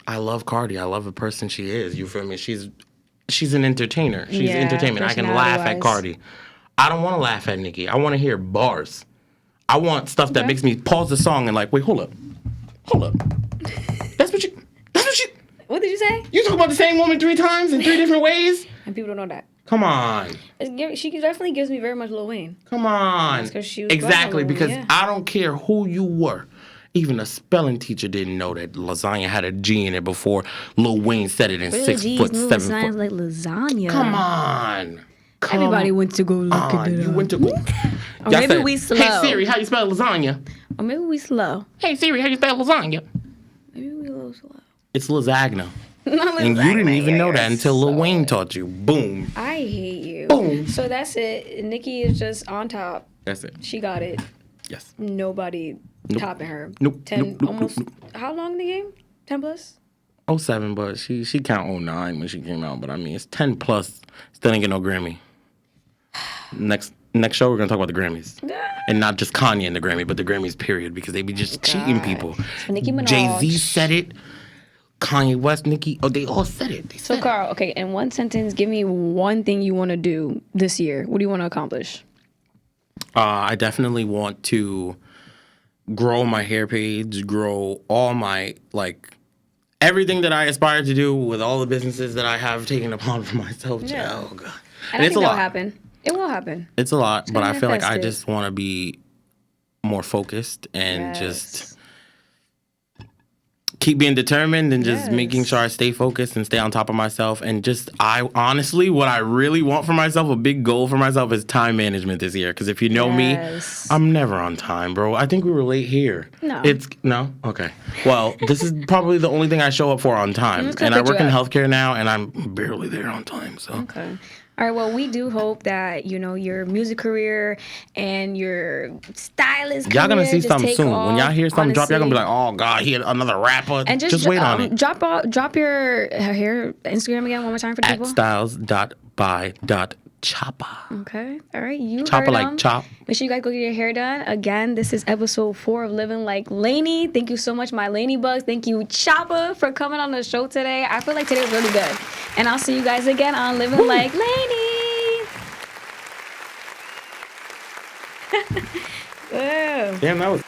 I love Cardi. I love the person she is. You feel me? She's an entertainer. She's entertainment. I can laugh at Cardi. I don't want to laugh at Nikki. I want to hear bars. I want stuff that makes me pause the song and wait, hold up. That's what you. What did you say? You talk about the same woman 3 times in 3 different ways? And people don't know that. Come on. She definitely gives me very much Lil Wayne. Come on. That's 'cause she was exactly, because yeah. I don't care who you were. Even a spelling teacher didn't know that lasagna had a G in it before Lil Wayne said it in 6 foot, 7 foot. Like lasagna. Come on. Everybody went to go look at it. You went to go. Or maybe we slow. Hey Siri, how you spell lasagna? Or maybe we slow. Hey Siri, how you spell lasagna? Maybe we a little slow. It's lasagna. And you didn't even know that until Lil Wayne taught you. Boom. I hate you. Boom. So that's it. Nikki is just on top. That's it. She got it. Yes. Nobody topping her. Nope. 10, Nope. almost. Nope. How long the game? 10 plus? 07, but she count 09 when she came out. But I mean, it's 10 plus. Still didn't get no Grammy. Next show, we're going to talk about the Grammys. And not just Kanye and the Grammy, but the Grammys, period. Because they be just cheating people. Nicki Minaj. Jay-Z said it. Kanye West, Nicki, they all said it. So, Carl, okay, in one sentence, give me one thing you want to do this year. What do you want to accomplish? I definitely want to grow my hair page, grow all my, everything that I aspire to do with all the businesses that I have taken upon for myself. Yeah. Oh, God. And I think that'll happen. It will happen. It's a lot, but I feel like I manifest it. just want to be more focused and just keep being determined and just making sure I stay focused and stay on top of myself. And just, I honestly, what I really want for myself, a big goal for myself is time management this year. Because if you know me, I'm never on time, bro. I think we were late here. No. No? Okay. Well, this is probably the only thing I show up for on time. And I work in healthcare now, and I'm barely there on time. So. Okay. All right, well, we do hope that, your music career and your stylist Y'all gonna career see just something take soon. When y'all off, hear something drop, y'all gonna be honestly. like, "Oh God, he had another rapper." And Just wait on it. drop your hair Instagram again one more time for the At people. styles.by.choppa. Okay. All right. You Chopper heard like them. chop. Make sure you guys go get your hair done. Again, this is episode 4 of Living Like Lanie. Thank you so much, my Lanie Bugs. Thank you, Choppa, for coming on the show today. I feel like today was really good. And I'll see you guys again on Living Like Lanie. Whoa. Damn, that was.